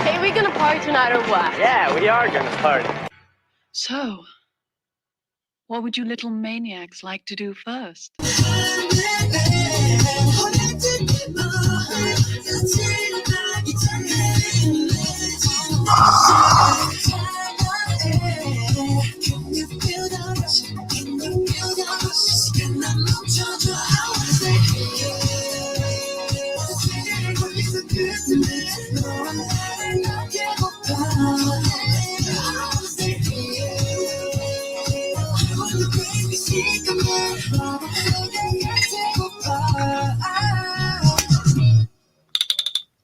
Hey, we gonna party tonight or what? Yeah, we are gonna party. So, what would you little maniacs like to do first?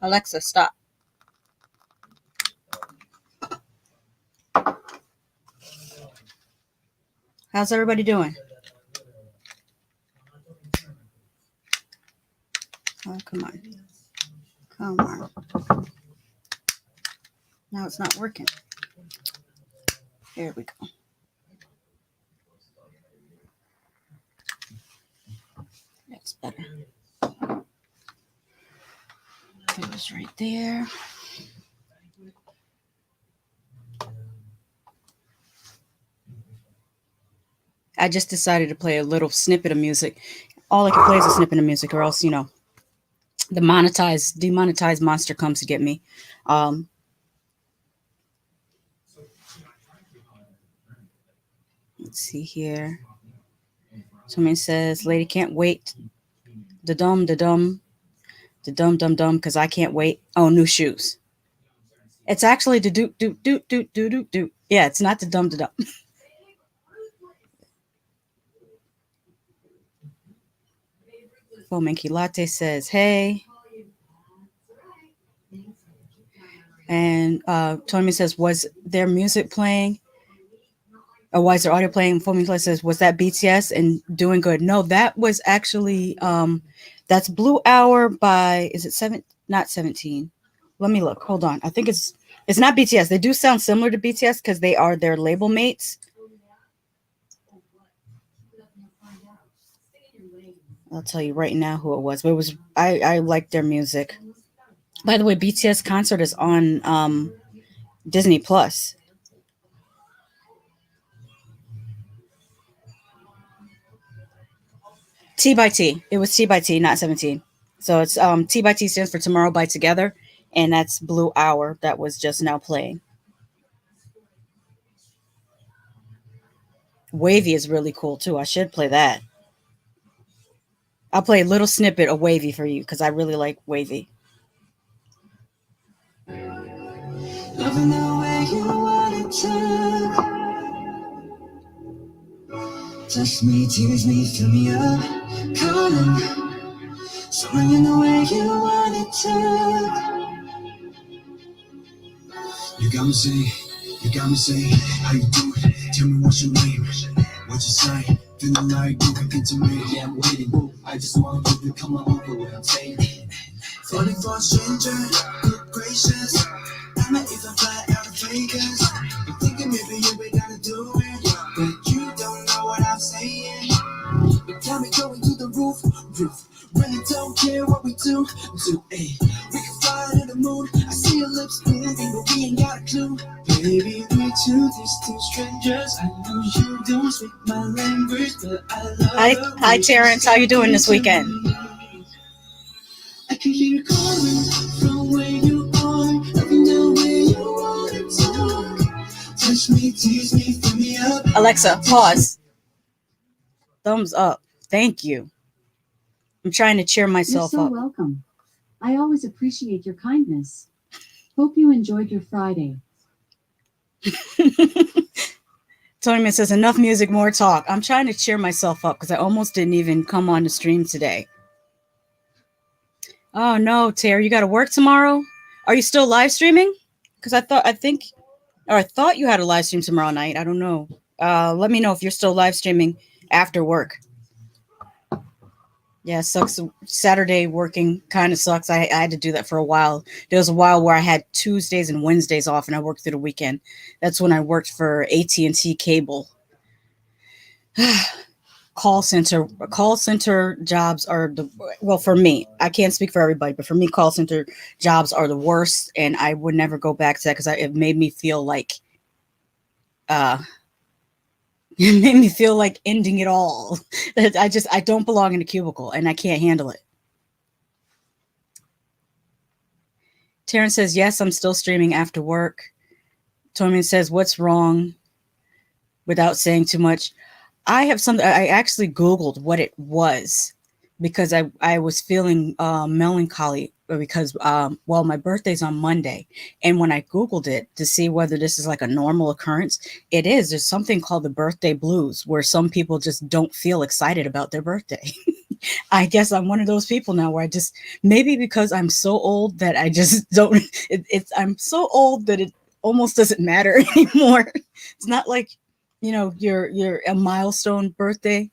Alexa, stop. How's everybody doing? Oh, come on. Come on. Now it's not working. There we go. That's better. It was right there. I just decided to play a little snippet of music. All I can play is a snippet of music, or else, the demonetized monster comes to get me. Let's see here. Someone says, "Lady can't wait. Da-dum, da-dum, da-dum-dum-dum, because I can't wait. Oh, new shoes." It's actually the do. Yeah, it's not the dum da dum. Fomenki Latte says, hey. And Tony says, was there music playing? Or why is there audio playing? Fomenki Latte says, was that BTS and Doing Good? No, that was actually, that's Blue Hour by, is it not 17? Let me look. Hold on. I think it's not BTS. They do sound similar to BTS because they are their label mates. I'll tell you right now who it was. But it was I liked their music. By the way, BTS concert is on Disney Plus. T by T. It was T by T, not 17. So it's T by T stands for Tomorrow by Together, and that's Blue Hour that was just now playing. Wavy is really cool too. I should play that. I'll play a little snippet of Wavy for you because I really like Wavy. Loving the way you want it to. Touch me, tease me, fill me up. Calling. Someone in the way you want it to. You got me saying, how you do it? Tell me what's your name, what you say. Feeling like you can get to me. Yeah, I'm waiting. I just want you to come on over what I'm saying. Falling for a stranger, good gracious. I might even fly out of Vegas. I'm thinking maybe you ain't gotta do it, but you don't know what I'm saying. You got me going to the roof. Really don't care what we do. We can fly to the moon. I see your lips moving, but we ain't got a clue. Baby, we're two distant strangers. I know you don't speak my language, but I love. Hi, Terrence. How you doing this weekend? I can hear you calling from where you are. Loving the way you want to talk. Touch me, tease me, fill me up. Alexa, pause. Thumbs up. Thank you. I'm trying to cheer myself up. You're so welcome. I always appreciate your kindness. Hope you enjoyed your Friday. Tony says, enough music, more talk. I'm trying to cheer myself up because I almost didn't even come on the stream today. Oh no, Terry, you got to work tomorrow? Are you still live streaming? Because I thought you had a live stream tomorrow night. I don't know. Let me know if you're still live streaming after work. Yeah, it sucks. Saturday working kind of sucks. I had to do that for a while. There was a while where I had Tuesdays and Wednesdays off, and I worked through the weekend. That's when I worked for AT&T Cable. Call center jobs are for me. I can't speak for everybody, but for me, call center jobs are the worst, and I would never go back to that because it made me feel like it made me feel like ending it all. I don't belong in a cubicle and I can't handle it. Terrence says, yes, I'm still streaming after work. Tony says, what's wrong? Without saying too much. I have something. I actually Googled what it was because I was feeling melancholy because, my birthday's on Monday. And when I Googled it to see whether this is like a normal occurrence, it is. There's something called the birthday blues where some people just don't feel excited about their birthday. I guess I'm one of those people now where maybe because I'm so old that I just don't, I'm so old that it almost doesn't matter anymore. It's not like, you're a milestone birthday.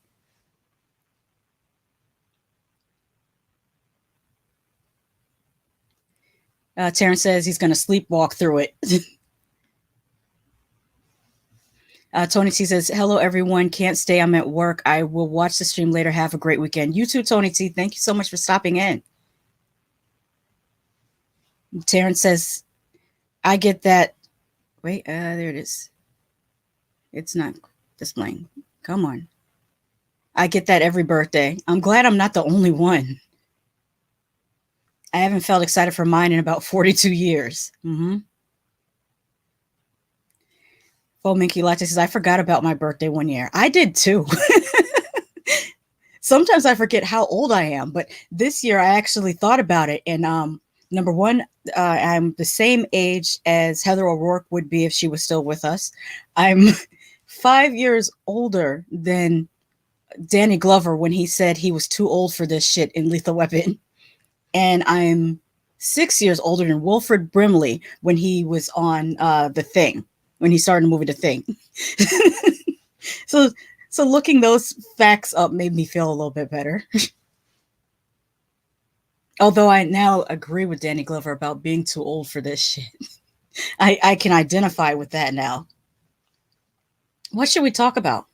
Terrence says he's going to sleepwalk through it. Tony T says, hello, everyone. Can't stay. I'm at work. I will watch the stream later. Have a great weekend. You too, Tony T. Thank you so much for stopping in. Terrence says, I get that. Wait, there it is. It's not displaying. Come on. I get that every birthday. I'm glad I'm not the only one. I haven't felt excited for mine in about 42 years. Minky Latte says, I forgot about my birthday one year. I did too. Sometimes I forget how old I am, but this year I actually thought about it. And Number one, I'm the same age as Heather O'Rourke would be if she was still with us. I'm 5 years older than Danny Glover when he said he was too old for this shit in Lethal Weapon. And I'm 6 years older than Wilford Brimley when he was on The Thing, when he started the movie The Thing. So looking those facts up made me feel a little bit better. Although I now agree with Danny Glover about being too old for this shit. I can identify with that now. What should we talk about?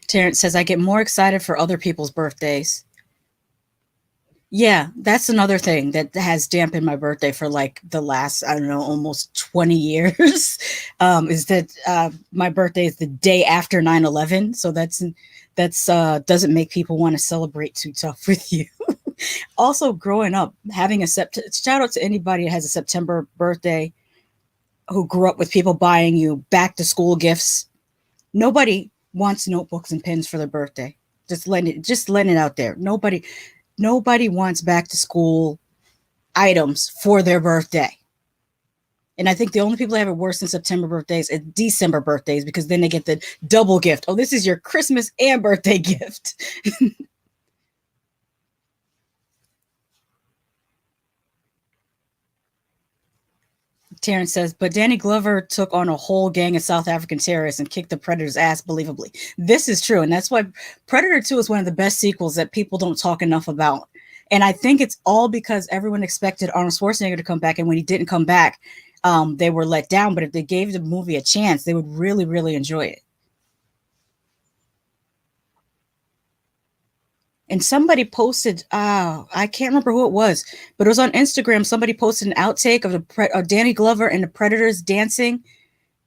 Terrence says, I get more excited for other people's birthdays. Yeah, that's another thing that has dampened my birthday for like the last, I don't know, almost 20 years, is that my birthday is the day after 9/11. So that's doesn't make people want to celebrate too tough with you. Also, growing up, having shout out to anybody that has a September birthday who grew up with people buying you back to school gifts. Nobody wants notebooks and pens for their birthday. Just letting it out there. Nobody wants back to school items for their birthday. And I think the only people that have it worse than September birthdays is December birthdays, because then they get the double gift. Oh, this is your Christmas and birthday gift. Terrence says, but Danny Glover took on a whole gang of South African terrorists and kicked the Predator's ass believably. This is true. And that's why Predator 2 is one of the best sequels that people don't talk enough about. And I think it's all because everyone expected Arnold Schwarzenegger to come back. And when he didn't come back, they were let down. But if they gave the movie a chance, they would really, really enjoy it. And somebody posted, I can't remember who it was, but it was on Instagram. Somebody posted an outtake of Danny Glover and the Predators dancing.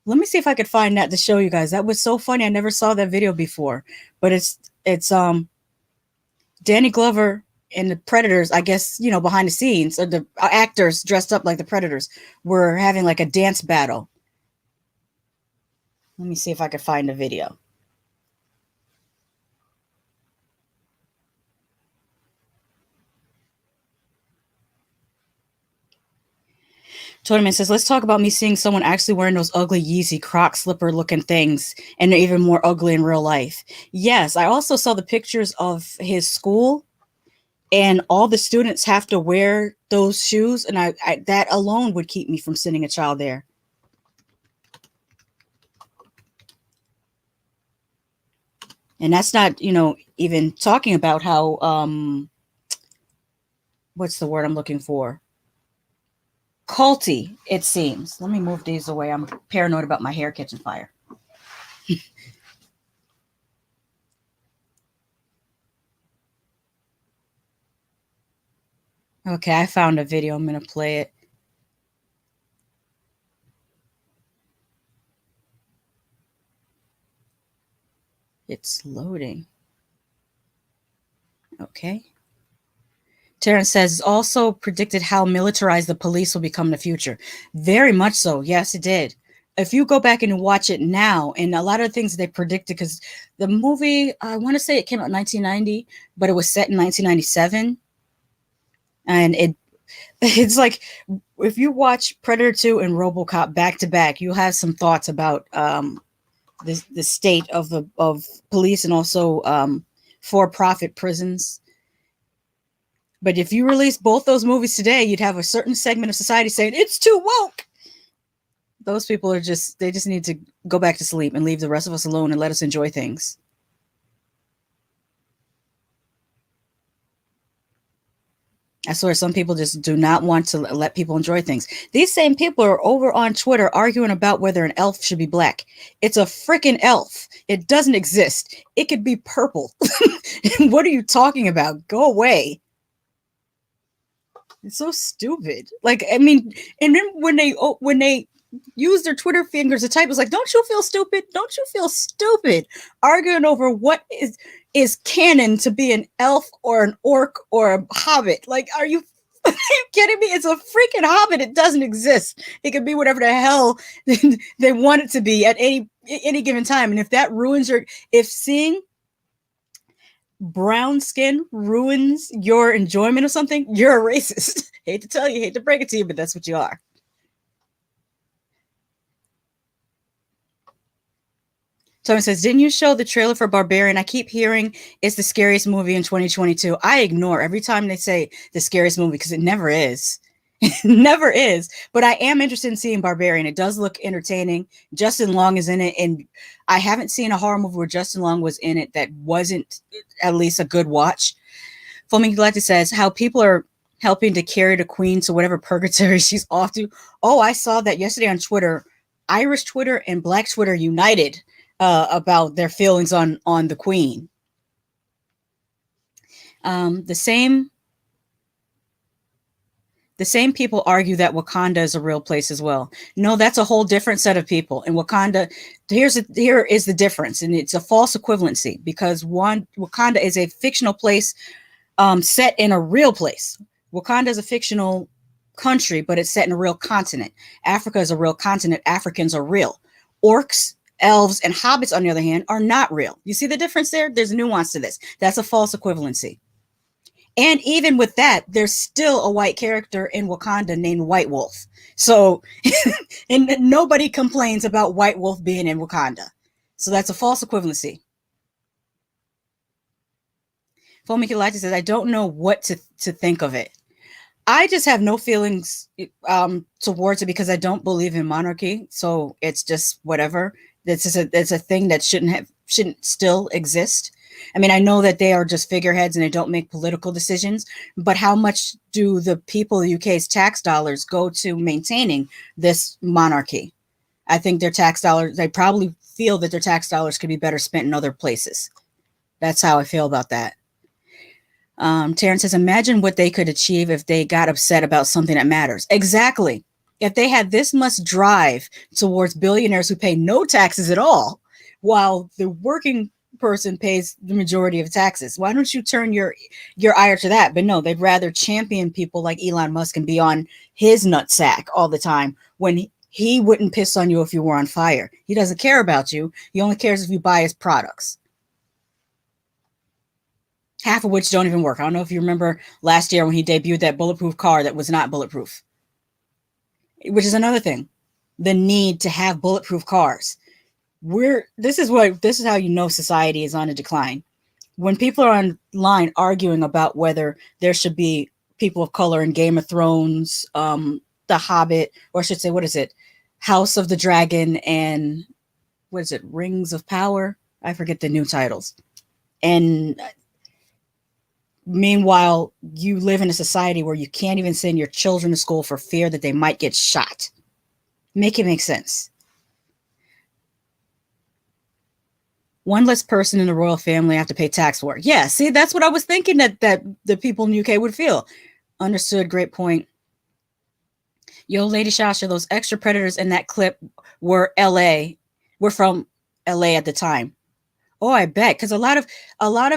Let me see if I could find that to show you guys. That was so funny. I never saw that video before. But it's Danny Glover and the Predators, I guess, behind the scenes, or the actors dressed up like the Predators were having like a dance battle. Let me see if I could find the video. Toteman says, let's talk about me seeing someone actually wearing those ugly Yeezy Croc slipper looking things, and they're even more ugly in real life. Yes, I also saw the pictures of his school, and all the students have to wear those shoes, and I that alone would keep me from sending a child there. And that's not, even talking about how, what's the word I'm looking for? Culty, it seems. Let me move these away. I'm paranoid about my hair catching fire. Okay, I found a video. I'm going to play it. It's loading. Okay. Terrence says, also predicted how militarized the police will become in the future. Very much so. Yes, it did. If you go back and watch it now, and a lot of things they predicted, because the movie, I want to say it came out in 1990, but it was set in 1997. And it's like, if you watch Predator 2 and RoboCop back to back, you'll have some thoughts about the state of police and also for-profit prisons. But if you release both those movies today, you'd have a certain segment of society saying, it's too woke. Those people they just need to go back to sleep and leave the rest of us alone and let us enjoy things. I swear some people just do not want to let people enjoy things. These same people are over on Twitter arguing about whether an elf should be black. It's a freaking elf. It doesn't exist. It could be purple. What are you talking about? Go away. It's so stupid. Like, I mean, and then when they use their Twitter fingers to type, it's like, don't you feel stupid? Don't you feel stupid? Arguing over what is canon to be an elf or an orc or a hobbit. Like, are you Are you kidding me? It's a freaking Hobbit. It doesn't exist. It can be whatever the hell they want it to be at any given time. And if that ruins if seeing brown skin ruins your enjoyment of something, you're a racist. Hate to tell you, hate to break it to you, but that's what you are. Tony says, didn't you show the trailer for Barbarian? I keep hearing it's the scariest movie in 2022. I ignore every time they say the scariest movie because it never is. It never is. But I am interested in seeing Barbarian. It does look entertaining. Justin Long is in it. And I haven't seen a horror movie where Justin Long was in it that wasn't at least a good watch. Foaming Galactic says, how people are helping to carry the queen to whatever purgatory she's off to. Oh, I saw that yesterday on Twitter. Irish Twitter and Black Twitter united about their feelings on the queen. The same people argue that Wakanda is a real place as well. No, that's a whole different set of people. And Wakanda, here is the difference, and it's a false equivalency because Wakanda is a fictional place set in a real place. Wakanda is a fictional country, but it's set in a real continent. Africa is a real continent. Africans are real. Orcs, elves, and hobbits, on the other hand, are not real. You see the difference there? There's nuance to this. That's a false equivalency. And even with that, there's still a white character in Wakanda named White Wolf. So, and nobody complains about White Wolf being in Wakanda. So that's a false equivalency. Foamy Galactic says, I don't know what to think of it. I just have no feelings towards it because I don't believe in monarchy. So it's just whatever. It's a thing that shouldn't still exist. I mean, I know that they are just figureheads and they don't make political decisions, but how much do the people of the UK's tax dollars go to maintaining this monarchy? I think their tax dollars, they probably feel that their tax dollars could be better spent in other places. That's how I feel about that. Terrence says, imagine what they could achieve if they got upset about something that matters. Exactly. If they had this much drive towards billionaires who pay no taxes at all, while the working person pays the majority of taxes, why don't you turn your ire to that? But no, they'd rather champion people like Elon Musk and be on his nutsack all the time when he wouldn't piss on you if you were on fire. He doesn't care about you. He only cares if you buy his products. Half of which don't even work. I don't know if you remember last year when he debuted that bulletproof car that was not bulletproof. Which is another thing. The need to have bulletproof cars. This is how you know society is on a decline. When people are online arguing about whether there should be people of color in Game of Thrones, The Hobbit, or I should say, what is it? House of the Dragon and what is it? Rings of Power? I forget the new titles. And meanwhile, you live in a society where you can't even send your children to school for fear that they might get shot. Make it make sense. One less person in the royal family have to pay tax for it. Yeah, see, that's what I was thinking that the people in the UK would feel. Understood, great point. Yo, Lady Shasha, those extra predators in that clip were from LA at the time. Oh, I bet, because a lot of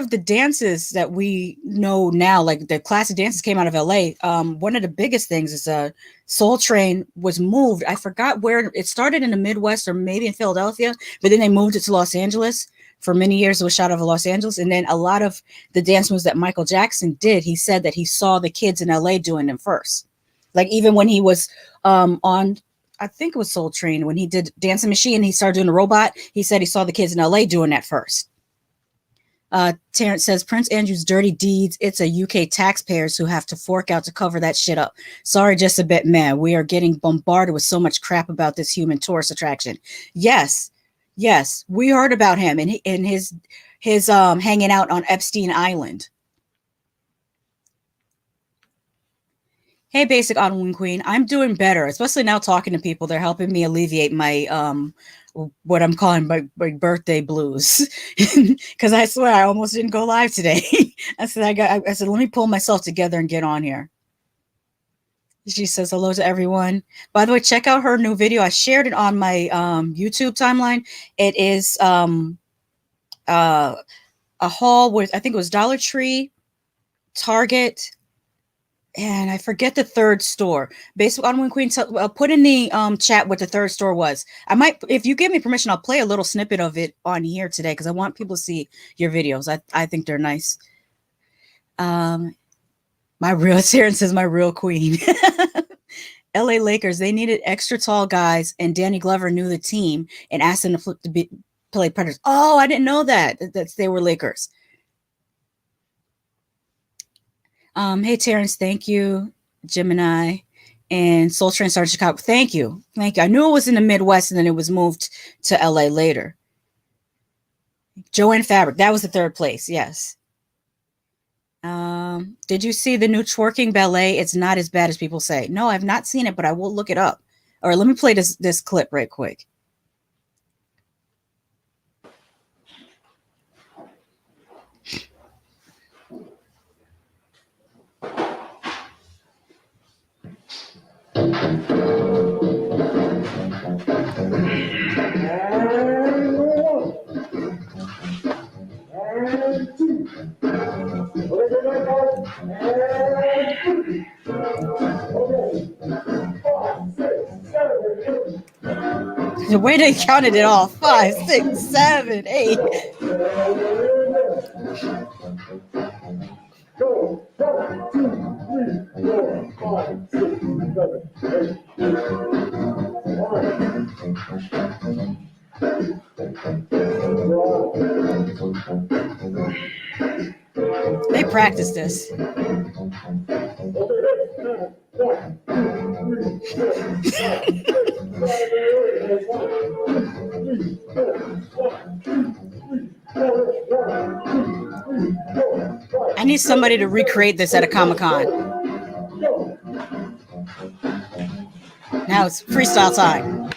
the dances that we know now, like the classic dances, came out of LA. One of the biggest things is Soul Train was moved. I forgot where it started, in the Midwest or maybe in Philadelphia, but then they moved it to Los Angeles. For many years, it was shot out of Los Angeles, and then a lot of the dance moves that Michael Jackson did, he said that he saw the kids in LA doing them first. Like even when he was on, I think it was Soul Train, when he did Dancing Machine, he started doing the robot. He said he saw the kids in LA doing that first. Terrence says, Prince Andrew's dirty deeds, it's a UK taxpayers who have to fork out to cover that shit up. Sorry, just a bit, man. We are getting bombarded with so much crap about this human tourist attraction. Yes, we heard about him and his hanging out on Epstein Island. Hey, Basic Autumn Queen, I'm doing better, especially now talking to people. They're helping me alleviate my what I'm calling my birthday blues, because I swear I almost didn't go live today. I said let me pull myself together and get on here. She says hello to everyone. By the way, check out her new video. I shared it on my YouTube timeline. It is a haul with, I think it was Dollar Tree, Target, and I forget the third store. Based on when Queen put in the chat what the third store was. I might, if you give me permission, I'll play a little snippet of it on here today because I want people to see your videos. I think they're nice. My real Sharon says my real queen. LA Lakers, they needed extra tall guys, and Danny Glover knew the team and asked them to flip to play Predators. Oh, I didn't know that they were Lakers. Hey Terrence, thank you. Gemini and Soul Train Star Chicago. Thank you. Thank you. I knew it was in the Midwest and then it was moved to LA later. Joanne Fabric, that was the third place. Yes. Did you see the new twerking ballet? It's not as bad as people say. No, I've not seen it, but I will look it up. All right, let me play this clip right quick. The way they counted it all 5, 6, 7, 8. They practice this. I need somebody to recreate this at a Comic-Con. Now it's freestyle time.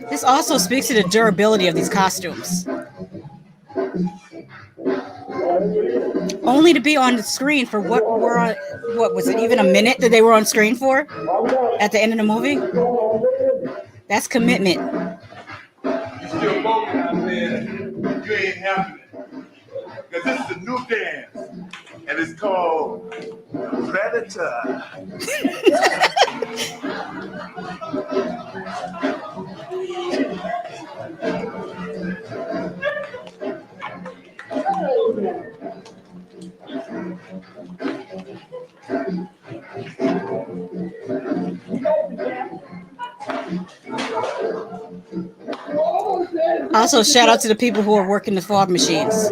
This also speaks to the durability of these costumes. Only to be on the screen for what was it, even a minute that they were on screen for at the end of the movie? That's commitment. You still voting out there, you ain't having it. Because this is a new dance, and it's called Predator. Also, shout out to the people who are working the fog machines.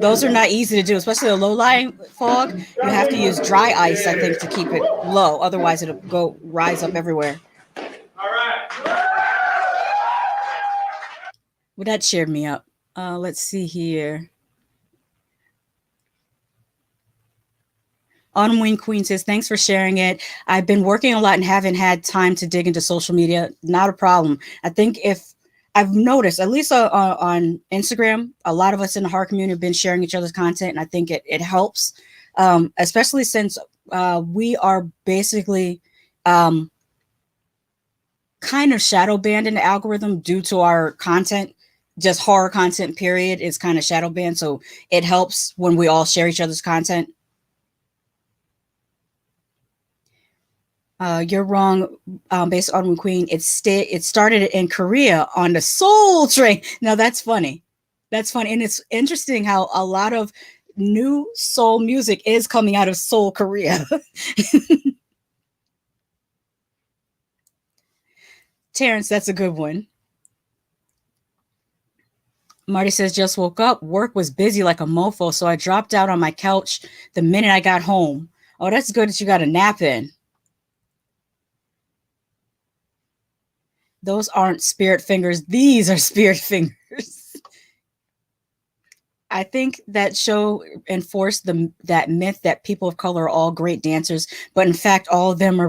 Those are not easy to do, especially the low-lying fog. You have to use dry ice, I think, to keep it low. Otherwise, it'll rise up everywhere. All right. Well, that cheered me up. Let's see here. Autumn Wing Queen says, thanks for sharing it. I've been working a lot and haven't had time to dig into social media. Not a problem. I think if I've noticed, at least on Instagram, a lot of us in the horror community have been sharing each other's content, and I think it helps, especially since we are basically kind of shadow banned in the algorithm due to our content. Just horror content, period, is kind of shadow banned. So it helps when we all share each other's content. You're wrong, based on Queen. It started in Korea on the Soul Train. Now that's funny. That's funny. And it's interesting how a lot of new soul music is coming out of Seoul, Korea. Terrence, that's a good one. Marty says, just woke up. Work was busy like a mofo, so I dropped out on my couch the minute I got home. Oh, that's good that you got a nap in. Those aren't spirit fingers. These are spirit fingers. I think that show enforced that myth that people of color are all great dancers, but in fact, all of them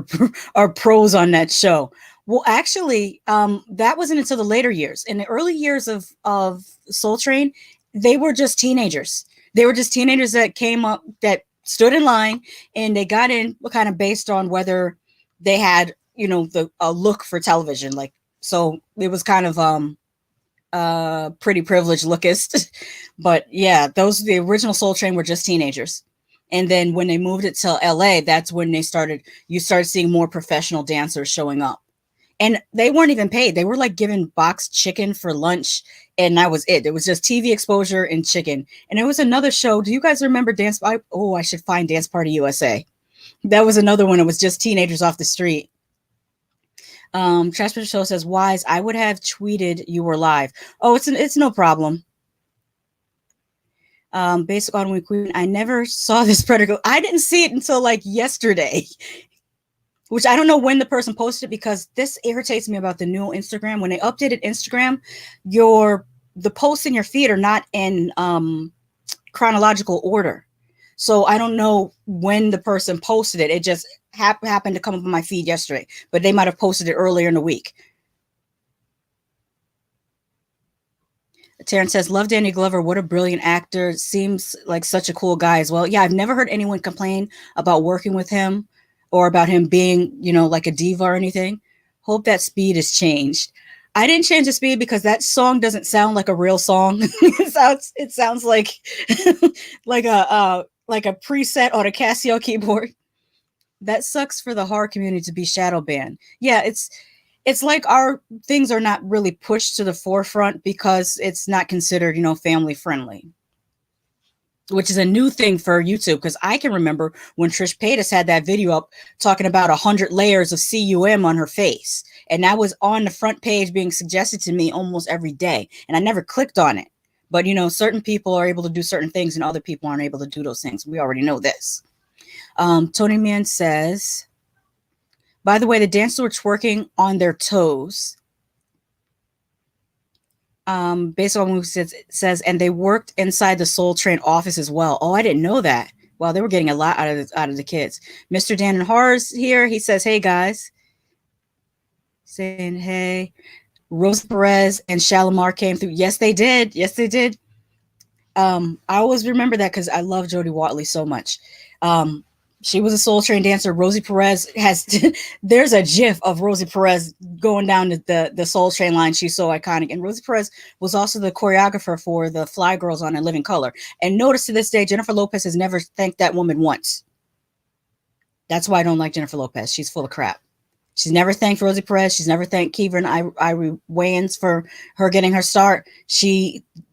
are pros on that show. Well, actually, that wasn't until the later years. In the early years of Soul Train, They were just teenagers. They were just teenagers that came up, that stood in line, and they got in kind of based on whether they had, a look for television. Like, so it was kind of pretty privileged lookist. But yeah, the original Soul Train were just teenagers. And then when they moved it to LA, that's when you started seeing more professional dancers showing up. And they weren't even paid. They were like given boxed chicken for lunch. And that was it. It was just TV exposure and chicken. And it was another show. Do you guys remember I should find Dance Party USA. That was another one. It was just teenagers off the street. Transport Show says, Wise, I would have tweeted you were live. Oh, it's no problem. Basic on Week Queen. I never saw this Predator. I didn't see it until like yesterday, which I don't know when the person posted it, because this irritates me about the new Instagram. When they updated Instagram, the posts in your feed are not in chronological order. So I don't know when the person posted it. It just happened to come up on my feed yesterday, but they might have posted it earlier in the week. Terrence says, love Danny Glover. What a brilliant actor. Seems like such a cool guy as well. Yeah, I've never heard anyone complain about working with him or about him being, like a diva or anything. Hope that speed has changed. I didn't change the speed because that song doesn't sound like a real song. It sounds like like a preset on a Casio keyboard. That sucks for the horror community to be shadow banned. Yeah, it's like our things are not really pushed to the forefront because it's not considered, family friendly, which is a new thing for YouTube. Because I can remember when Trish Paytas had that video up talking about 100 layers of CUM on her face. And that was on the front page being suggested to me almost every day. And I never clicked on it. But, certain people are able to do certain things and other people aren't able to do those things. We already know this. Tony Man says, by the way, the dancers were twerking on their toes. Based on what it says, and they worked inside the Soul Train office as well. Oh, I didn't know that. Well, they were getting a lot out of the kids. Mr. Dan and Horror's here. He says, hey, guys. Saying, hey. Rosa Perez and Shalimar came through. Yes, they did. Yes, they did. I always remember that because I love Jodie Watley so much. She was a Soul Train dancer. Rosie Perez there's a gif of Rosie Perez going down the Soul Train line. She's so iconic. And Rosie Perez was also the choreographer for the Fly Girls on In Living Color. And notice to this day, Jennifer Lopez has never thanked that woman once. That's why I don't like Jennifer Lopez. She's full of crap. She's never thanked Rosie Perez. She's never thanked Kieran Irie Wayans for her getting her start.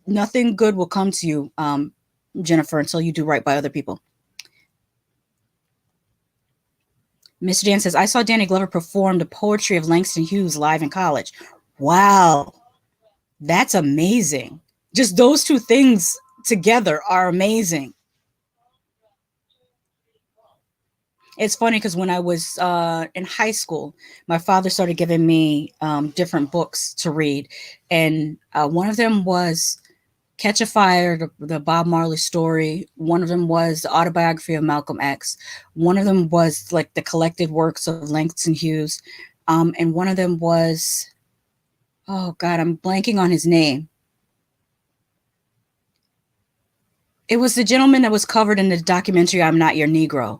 Nothing good will come to you, Jennifer, until you do right by other people. Mr. Dan says, I saw Danny Glover perform the poetry of Langston Hughes live in college. Wow. That's amazing. Just those two things together are amazing. It's funny because when I was in high school, my father started giving me different books to read. And one of them was Catch a Fire, the Bob Marley story. One of them was the autobiography of Malcolm X. One of them was like the collected works of Langston Hughes. And one of them was, oh God, I'm blanking on his name. It was the gentleman that was covered in the documentary, I'm Not Your Negro.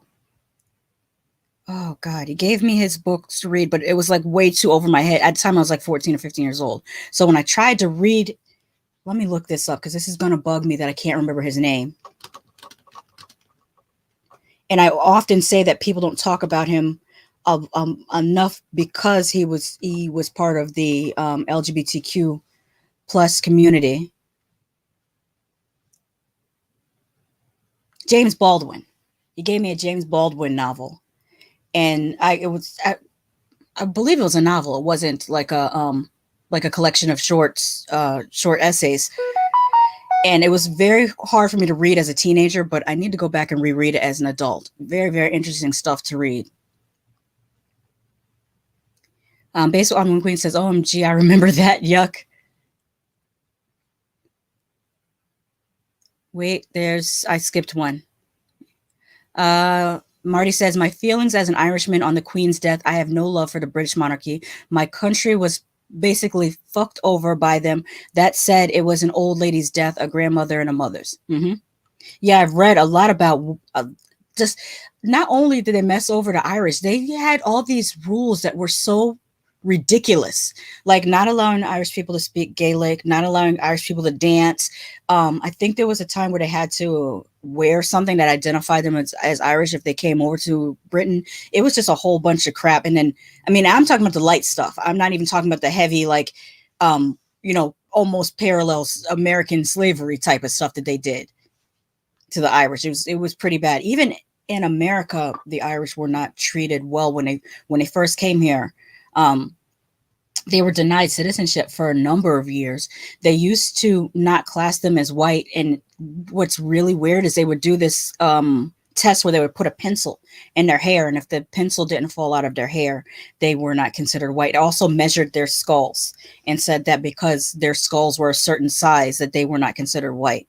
Oh God, he gave me his books to read, but it was like way too over my head. At the time I was like 14 or 15 years old. So when I tried to read, let me look this up because this is going to bug me that I can't remember his name. And I often say that people don't talk about him enough because he was part of the LGBTQ plus community. James Baldwin. He gave me a James Baldwin novel. And I believe it was a novel. It wasn't like a collection of short essays. And it was very hard for me to read as a teenager, but I need to go back and reread it as an adult. Very, very interesting stuff to read. Based on when Queen says, OMG, I remember that. Yuck. Wait, I skipped one. Marty says, my feelings as an Irishman on the Queen's death. I have no love for the British monarchy. My country was basically fucked over by them that said it was an old lady's death, a grandmother, and a mother's. Yeah, I've read a lot about just not only did they mess over the Irish, they had all these rules that were so ridiculous, like not allowing Irish people to speak Gaelic, not allowing Irish people to dance. I think there was a time where they had to wear something that identified them as Irish if they came over to Britain. It was just a whole bunch of crap. And then, I mean, I'm talking about the light stuff. I'm not even talking about the heavy, like, almost parallels American slavery type of stuff that they did to the Irish. It was pretty bad. Even in America, the Irish were not treated well when they first came here. They were denied citizenship for a number of years. They used to not class them as white. And what's really weird is they would do this test where they would put a pencil in their hair. And if the pencil didn't fall out of their hair, they were not considered white. It also measured their skulls and said that because their skulls were a certain size, that they were not considered white.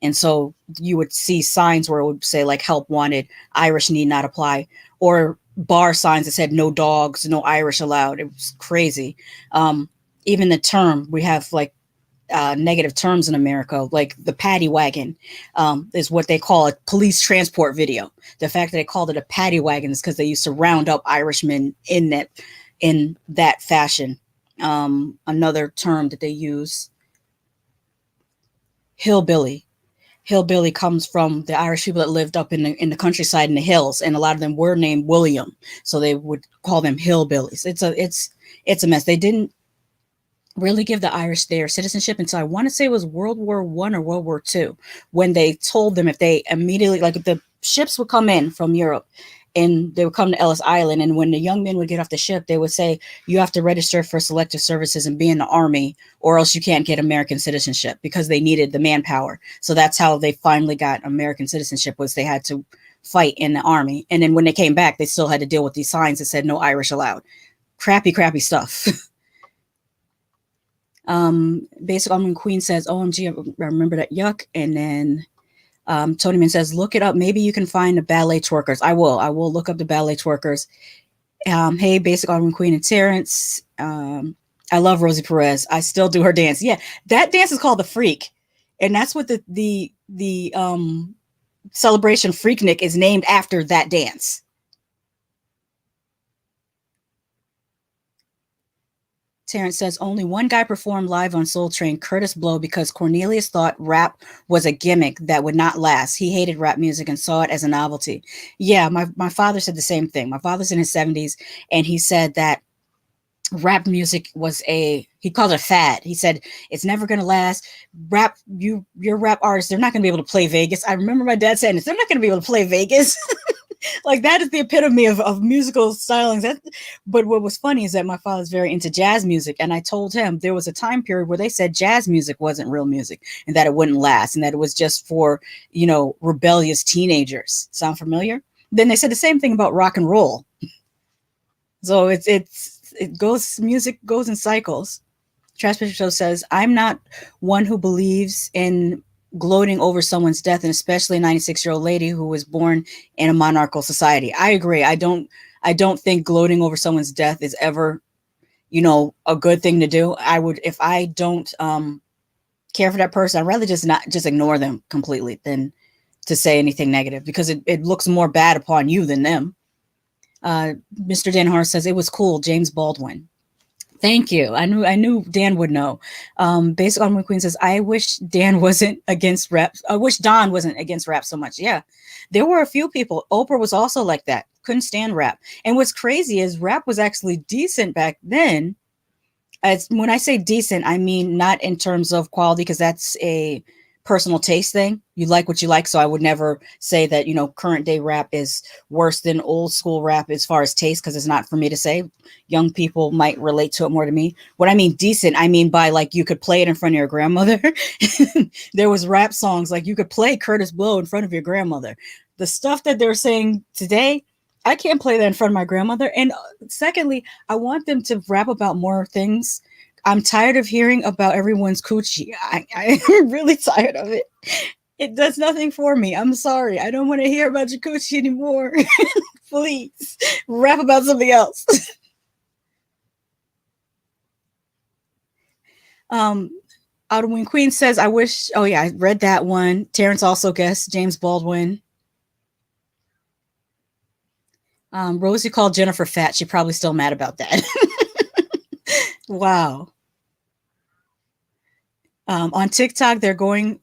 And so you would see signs where it would say like help wanted, Irish need not apply, or bar signs that said no dogs, no Irish allowed. It was crazy. Even the term, we have like negative terms in America, like the paddy wagon is what they call a police transport video. The fact that they called it a paddy wagon is because they used to round up Irishmen in that fashion. Another term that they use, hillbilly. Hillbilly comes from the Irish people that lived up in the countryside in the hills, and a lot of them were named William, so they would call them hillbillies. It's a mess. They didn't really give the Irish their citizenship until I want to say it was World War I or World War II, when they told them if they immediately, like the ships would come in from Europe and they would come to Ellis Island, and when the young men would get off the ship, they would say, you have to register for selective services and be in the army, or else you can't get American citizenship, because they needed the manpower. So that's how they finally got American citizenship, was they had to fight in the army. And then when they came back, they still had to deal with these signs that said no Irish allowed. Crappy stuff. Basic Almond Queen says, OMG, I remember that, yuck. And then Tony Man says, look it up. Maybe you can find the ballet twerkers. I will look up the ballet twerkers. Hey, Basic Autumn Queen and Terrence. I love Rosie Perez. I still do her dance. Yeah, that dance is called the Freak. And that's what the celebration Freaknik is named after, that dance. Terrence says, only one guy performed live on Soul Train, Curtis Blow, because Cornelius thought rap was a gimmick that would not last. He hated rap music and saw it as a novelty. Yeah, my father said the same thing. My father's in his 70s, and he said that rap music was he called it a fad. He said, it's never going to last. Your rap artists, they're not going to be able to play Vegas. I remember my dad saying this, they're not going to be able to play Vegas. Like, that is the epitome of musical stylings. But what was funny is that my father's very into jazz music. And I told him there was a time period where they said jazz music wasn't real music and that it wouldn't last and that it was just for, rebellious teenagers. Sound familiar? Then they said the same thing about rock and roll. So music goes in cycles. Trash Picture Show says, I'm not one who believes in gloating over someone's death, and especially a 96-year-old lady who was born in a monarchical society. I agree. I don't think gloating over someone's death is ever, a good thing to do. I would, if I don't care for that person, I'd rather just ignore them completely than to say anything negative, because it looks more bad upon you than them. Mr. Dan Harris says, it was cool, James Baldwin. Thank you. I knew Dan would know. Basic on Queen says, I wish Dan wasn't against rap. I wish Don wasn't against rap so much. Yeah, there were a few people. Oprah was also like that. Couldn't stand rap. And what's crazy is rap was actually decent back then. When I say decent, I mean not in terms of quality, because that's a personal taste thing. You like what you like. So I would never say that, current day rap is worse than old school rap as far as taste, because it's not for me to say. Young people might relate to it more than me. What I mean decent, I mean by like you could play it in front of your grandmother. There was rap songs like you could play Curtis Blow in front of your grandmother. The stuff that they're saying today, I can't play that in front of my grandmother. And secondly, I want them to rap about more things. I'm tired of hearing about everyone's coochie. I'm really tired of it. It does nothing for me. I'm sorry. I don't want to hear about your coochie anymore. Please rap about something else. Outwin Queen says, I wish, oh yeah, I read that one. Terrence also guessed James Baldwin. Rosie called Jennifer fat. She probably still mad about that. Wow. On TikTok, they're going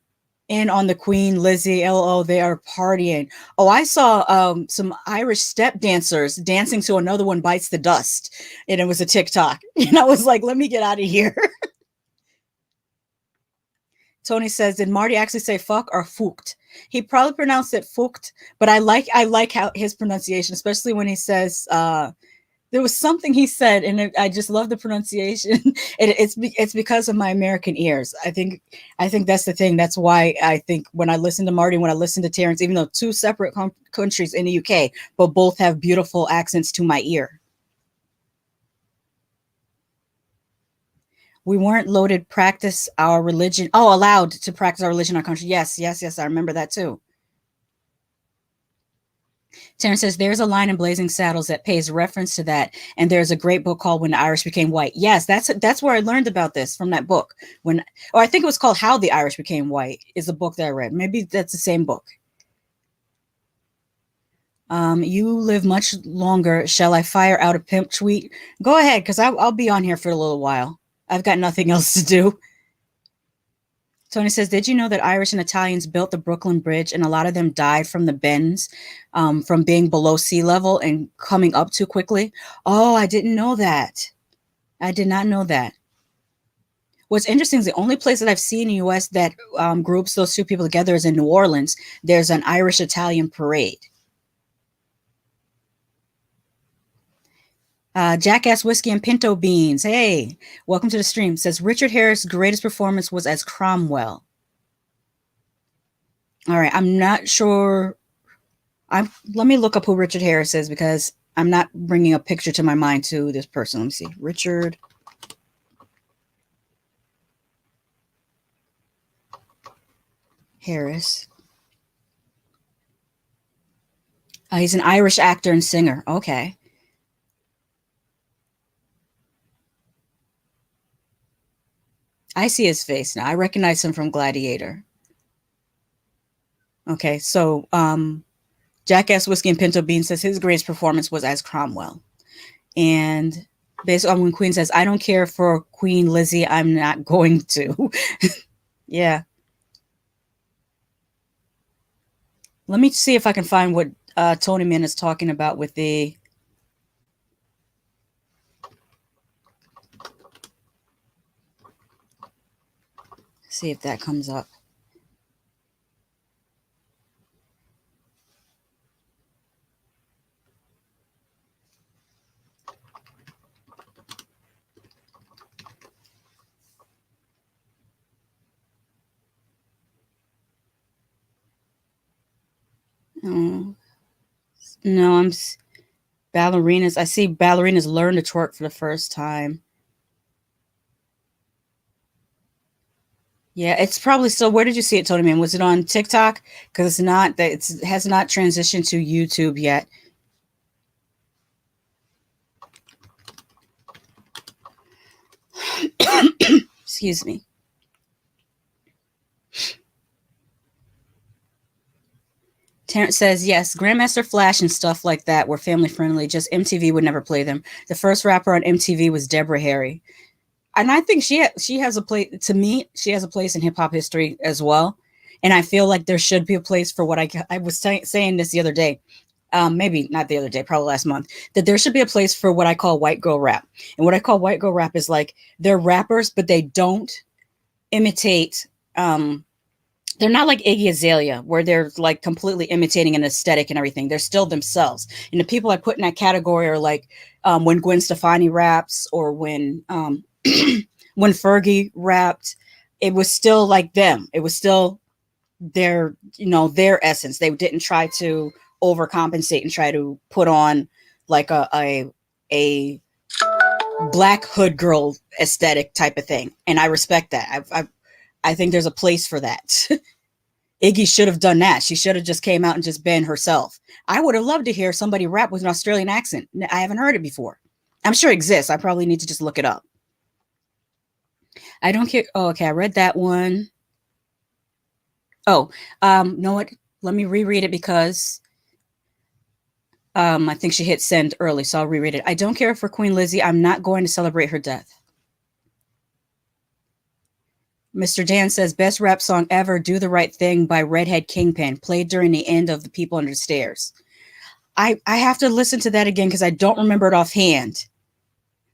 in on the Queen, Lizzie, LO, they are partying. Oh, I saw some Irish step dancers dancing to Another One Bites the Dust. And it was a TikTok. And I was like, let me get out of here. Tony says, did Marty actually say fuck or fucht? He probably pronounced it fucht, but I like how his pronunciation, especially when he says, there was something he said, and I just love the pronunciation. It's because of my American ears. I think that's the thing. That's why I think when I listen to Marty, when I listen to Terrence, even though two separate countries in the UK, but both have beautiful accents to my ear. We weren't loaded practice our religion. Oh, allowed to practice our religion in our country. Yes. I remember that too. Terrence says, there's a line in Blazing Saddles that pays reference to that. And there's a great book called When the Irish Became White. Yes, that's where I learned about this, from that book. I think it was called How the Irish Became White is the book that I read. Maybe that's the same book. You live much longer. Shall I fire out a pimp tweet? Go ahead, because I'll be on here for a little while. I've got nothing else to do. Tony says, did you know that Irish and Italians built the Brooklyn Bridge and a lot of them died from the bends, from being below sea level and coming up too quickly? Oh, I didn't know that. I did not know that. What's interesting is the only place that I've seen in the U.S. that groups those two people together is in New Orleans. There's an Irish-Italian parade. Jackass Whiskey and Pinto Beans. Hey, welcome to the stream. Says Richard Harris' greatest performance was as Cromwell. All right, I'm not sure. Let me look up who Richard Harris is, because I'm not bringing a picture to my mind to this person. Let me see. Richard Harris. He's an Irish actor and singer. Okay. I see his face now. I recognize him from Gladiator. Okay, so Jackass Whiskey and Pinto Bean says his greatest performance was as Cromwell. And based on when Queen says, I don't care for Queen Lizzie, I'm not going to. Yeah. Let me see if I can find what Tony Min is talking about with the... See if that comes up. Oh. No, ballerinas. I see ballerinas learn to twerk for the first time. Yeah, it's probably still. Where did you see it, Tony Man? Was it on TikTok? Because it's not that it has not transitioned to YouTube yet. Excuse me. Terrence says, yes, Grandmaster Flash and stuff like that were family friendly. Just MTV would never play them. The first rapper on MTV was Deborah Harry. And I think she has a place, to me, she has a place in hip hop history as well. And I feel like there should be a place for what I was saying this the other day, maybe not the other day, probably last month, that there should be a place for what I call white girl rap. And what I call white girl rap is like, they're rappers, but they don't imitate, they're not like Iggy Azalea, where they're like completely imitating an aesthetic and everything. They're still themselves. And the people I put in that category are like when Gwen Stefani raps, or when when Fergie rapped, it was still like them. It was still their essence. They didn't try to overcompensate and try to put on like a black hood girl aesthetic type of thing. And I respect that. I think there's a place for that. Iggy should have done that. She should have just came out and just been herself. I would have loved to hear somebody rap with an Australian accent. I haven't heard it before. I'm sure it exists. I probably need to just look it up. I don't care. Oh, okay. I read that one. Oh, know what? Let me reread it because I think she hit send early, so I'll reread it. I don't care for Queen Lizzie. I'm not going to celebrate her death. Mr. Dan says, best rap song ever, Do the Right Thing by Redhead Kingpin, played during the end of The People Under the Stairs. I have to listen to that again because I don't remember it offhand.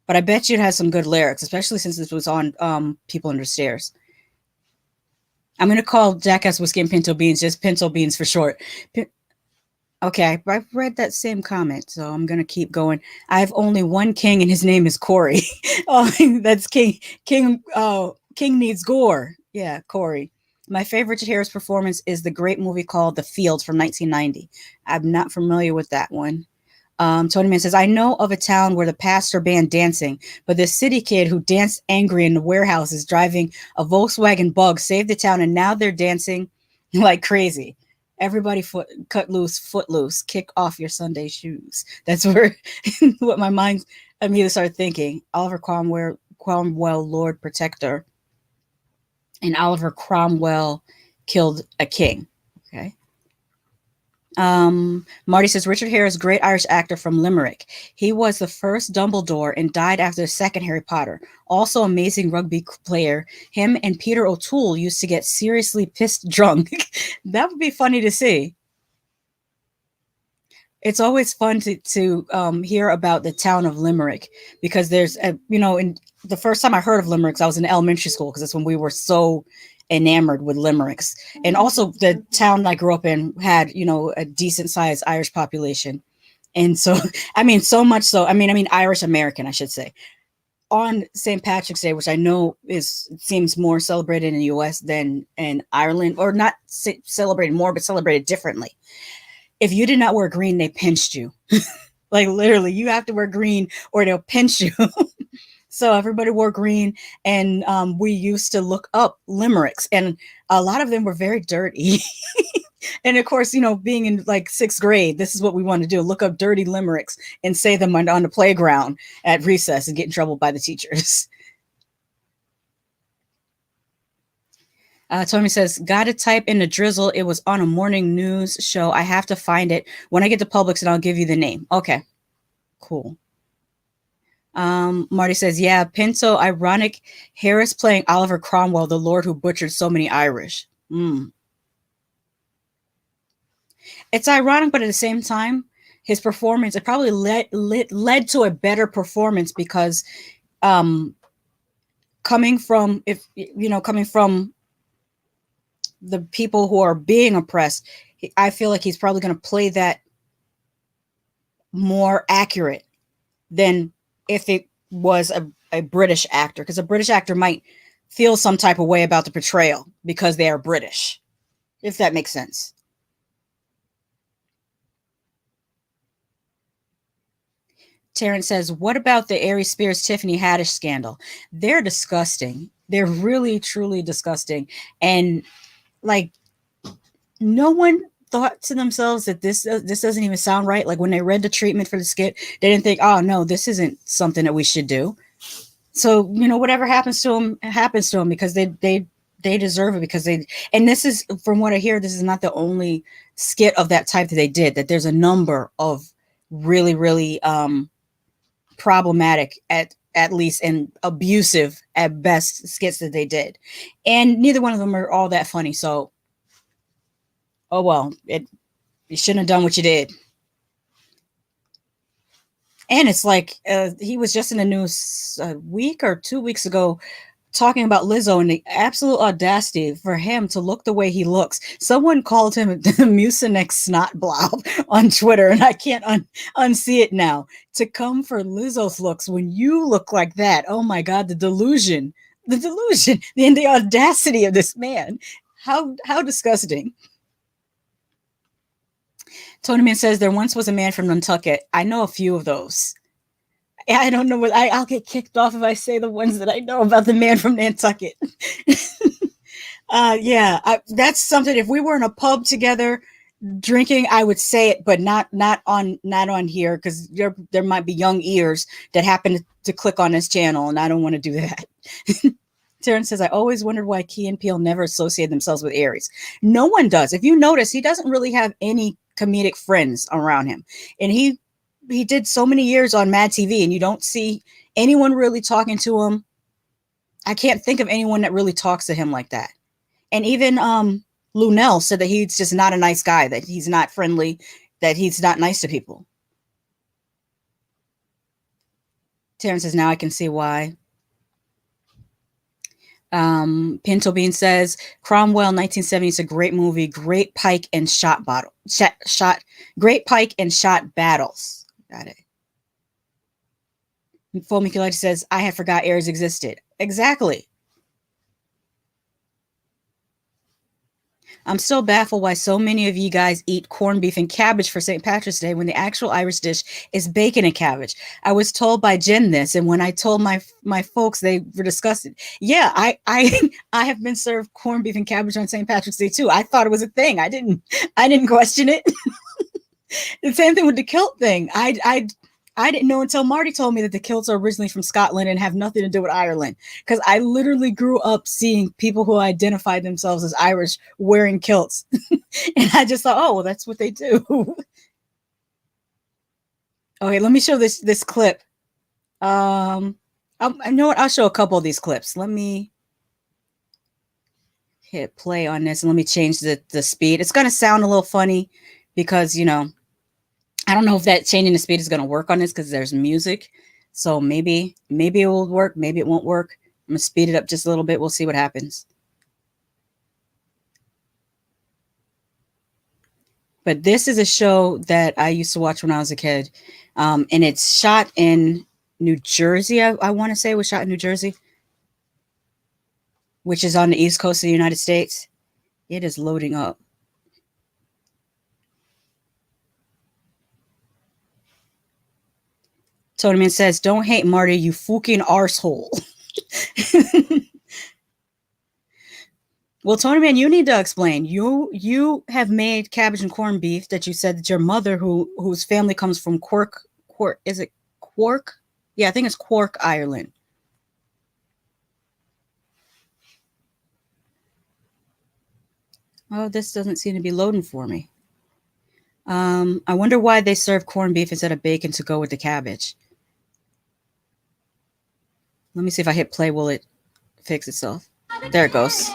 But I bet you it has some good lyrics, especially since this was on People Under the Stairs. I'm going to call Jackass Whiskey and Pinto Beans just Pinto Beans for short. Okay, I've read that same comment, so I'm going to keep going. I have only one king, and his name is Corey. Oh, that's King. King needs gore. Yeah, Corey. My favorite Harris performance is the great movie called The Field from 1990. I'm not familiar with that one. Tony Man says, I know of a town where the pastor banned dancing, but this city kid who danced angry in the warehouse is driving a Volkswagen Bug saved the town, and now they're dancing like crazy. Everybody cut loose, foot loose, kick off your Sunday shoes. That's where what my mind immediately started thinking. Oliver Cromwell, Lord Protector, and Oliver Cromwell killed a king. Okay. Marty says, Richard Harris, great Irish actor from Limerick. He was the first Dumbledore and died after the second Harry Potter. Also amazing rugby player. Him and Peter O'Toole used to get seriously pissed drunk. That would be funny to see. It's always fun to hear about the town of Limerick because there's in the first time I heard of limericks, I was in elementary school because that's when we were so enamored with limericks. And also the town I grew up in had, a decent sized Irish population. And so, so much so, Irish American, I should say. On St. Patrick's Day, which I know seems more celebrated in the US than in Ireland, or not celebrated more, but celebrated differently. If you did not wear green, they pinched you. Like literally, you have to wear green or they'll pinch you. So everybody wore green, and we used to look up limericks, and a lot of them were very dirty. And of course, being in like 6th grade, this is what we want to do: look up dirty limericks and say them on the playground at recess and get in trouble by the teachers. Tony says, gotta type in the drizzle. It was on a morning news show. I have to find it when I get to Publix, and I'll give you the name. Okay, cool. Marty says, yeah, Pinto, ironic. Harris playing Oliver Cromwell, the lord who butchered so many Irish. It's ironic, but at the same time, his performance, it probably led to a better performance because coming from the people who are being oppressed, I feel like he's probably going to play that more accurate than if it was a British actor, because a British actor might feel some type of way about the portrayal because they are British, if that makes sense. Terrence says, what about the Aries Spears Tiffany Haddish scandal? They're disgusting. They're really, truly disgusting. And like, no one thought to themselves that this doesn't even sound right. Like when they read the treatment for the skit, they didn't think, oh no, this isn't something that we should do. So, whatever happens to them because they deserve it, because and this is, from what I hear, this is not the only skit of that type that they did, that there's a number of really, really problematic at least, and abusive at best skits that they did. And neither one of them are all that funny. So, oh well, you shouldn't have done what you did. And it's like he was just in the news a week or 2 weeks ago talking about Lizzo and the absolute audacity for him to look the way he looks. Someone called him the Mucinex snot blob on Twitter, and I can't unsee it now. To come for Lizzo's looks when you look like that. Oh my God, the delusion, and the audacity of this man. How disgusting. Tony Man says, there once was a man from Nantucket. I know a few of those. I don't know what I'll get kicked off if I say the ones that I know about the man from Nantucket. That's something. If we were in a pub together drinking, I would say it, but not on here, because there might be young ears that happen to click on this channel, and I don't want to do that. Terrence says, I always wondered why Key and Peele never associate themselves with Aries. No one does. If you notice, he doesn't really have any comedic friends around him. And he did so many years on Mad TV, and you don't see anyone really talking to him. I can't think of anyone that really talks to him like that. And even Lunel said that he's just not a nice guy, that he's not friendly, that he's not nice to people. Terrence says, now I can see why. Pinto Bean says, Cromwell 1970 is a great movie. Great pike and shot great pike and shot battles. Got it. Fulmiculite says, I had forgot Aries existed. Exactly. I'm still baffled why so many of you guys eat corned beef and cabbage for St. Patrick's Day when the actual Irish dish is bacon and cabbage. I was told by Jen this, and when I told my folks, they were disgusted. Yeah, I have been served corned beef and cabbage on St. Patrick's Day too. I thought it was a thing. I didn't question it. The same thing with the kilt thing. I didn't know until Marty told me that the kilts are originally from Scotland and have nothing to do with Ireland. Because I literally grew up seeing people who identified themselves as Irish wearing kilts. And I just thought, oh, well, that's what they do. Okay, let me show this clip. I know what? I'll show a couple of these clips. Let me hit play on this and let me change the speed. It's going to sound a little funny because, you know, I don't know if that changing the speed is going to work on this because there's music. So maybe it will work. Maybe it won't work. I'm going to speed it up just a little bit. We'll see what happens. But this is a show that I used to watch when I was a kid. And it's shot in New Jersey. I want to say it was shot in New Jersey, which is on the East Coast of the United States. It is loading up. Tony Man says, don't hate Marty, you fucking arsehole. Well, Tony Man, you need to explain. You have made cabbage and corned beef that you said that your mother, whose family comes from Cork, is it Cork? Yeah, I think it's Cork, Ireland. Oh, this doesn't seem to be loading for me. I wonder why they serve corned beef instead of bacon to go with the cabbage. Let me see if I hit play. Will it fix itself? There it goes.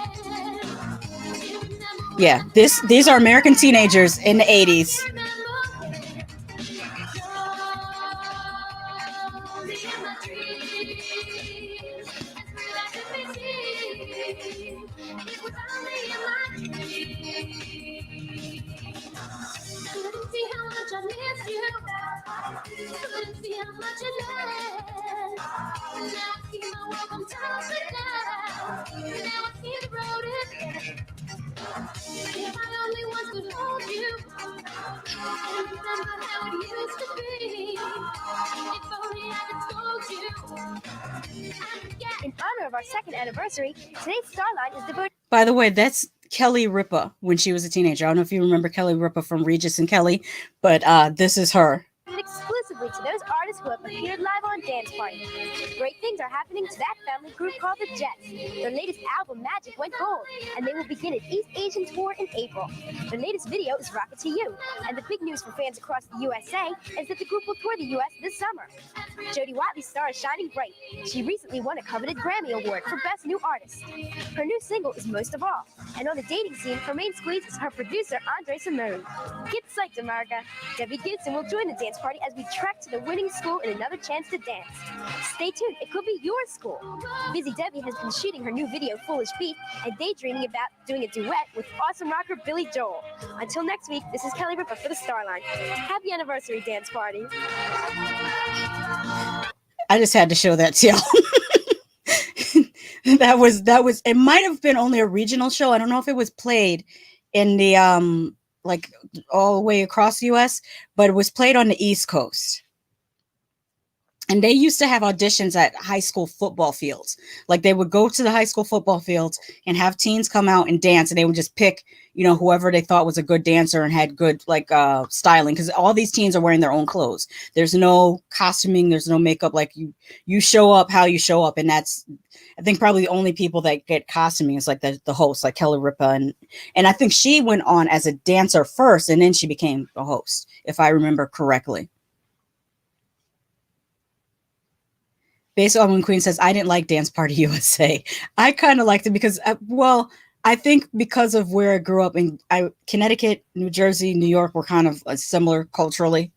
Yeah, these are American teenagers in the 80s. In honor of our second anniversary, today's Starline is devoted. By the way, that's Kelly Ripa when she was a teenager. I don't know if you remember Kelly Ripa from Regis and Kelly, but this is her. Exclusively to those artists who have appeared live on Dance Party. Great things are happening to that family group called the Jets. Their latest album, Magic, went gold, and they will begin an East Asian tour in April. Their latest video is Rocket to You, and the big news for fans across the USA is that the group will tour the US this summer. Jodie Watley's star is shining bright. She recently won a coveted Grammy Award for Best New Artist. Her new single is Most of All, and on the dating scene, her main squeeze is her producer, Andre Simone. Get psyched, America. Debbie Gibson will join the dance party as we trek to the winning school in another chance to dance. Stay tuned, it could be your school. Busy Debbie has been shooting her new video, Foolish Beat, and daydreaming about doing a duet with awesome rocker Billy Joel. Until next week, this is Kelly Ripa for the Starline. Happy anniversary, dance party. I just had to show that to y'all. that was, it might have been only a regional show. I don't know if it was played in the, like all the way across the US, but it was played on the East Coast. And they used to have auditions at high school football fields. Like they would go to the high school football fields and have teens come out and dance, and they would just pick, whoever they thought was a good dancer and had good styling, because all these teens are wearing their own clothes. There's no costuming, there's no makeup. Like you show up how you show up, and that's, I think, probably the only people that get costuming is like the host, like Kelly Ripa, and I think she went on as a dancer first, and then she became a host, if I remember correctly. Based on when Queen says, I didn't like Dance Party USA. I kind of liked it because, I think because of where I grew up in Connecticut, New Jersey, New York were kind of similar culturally.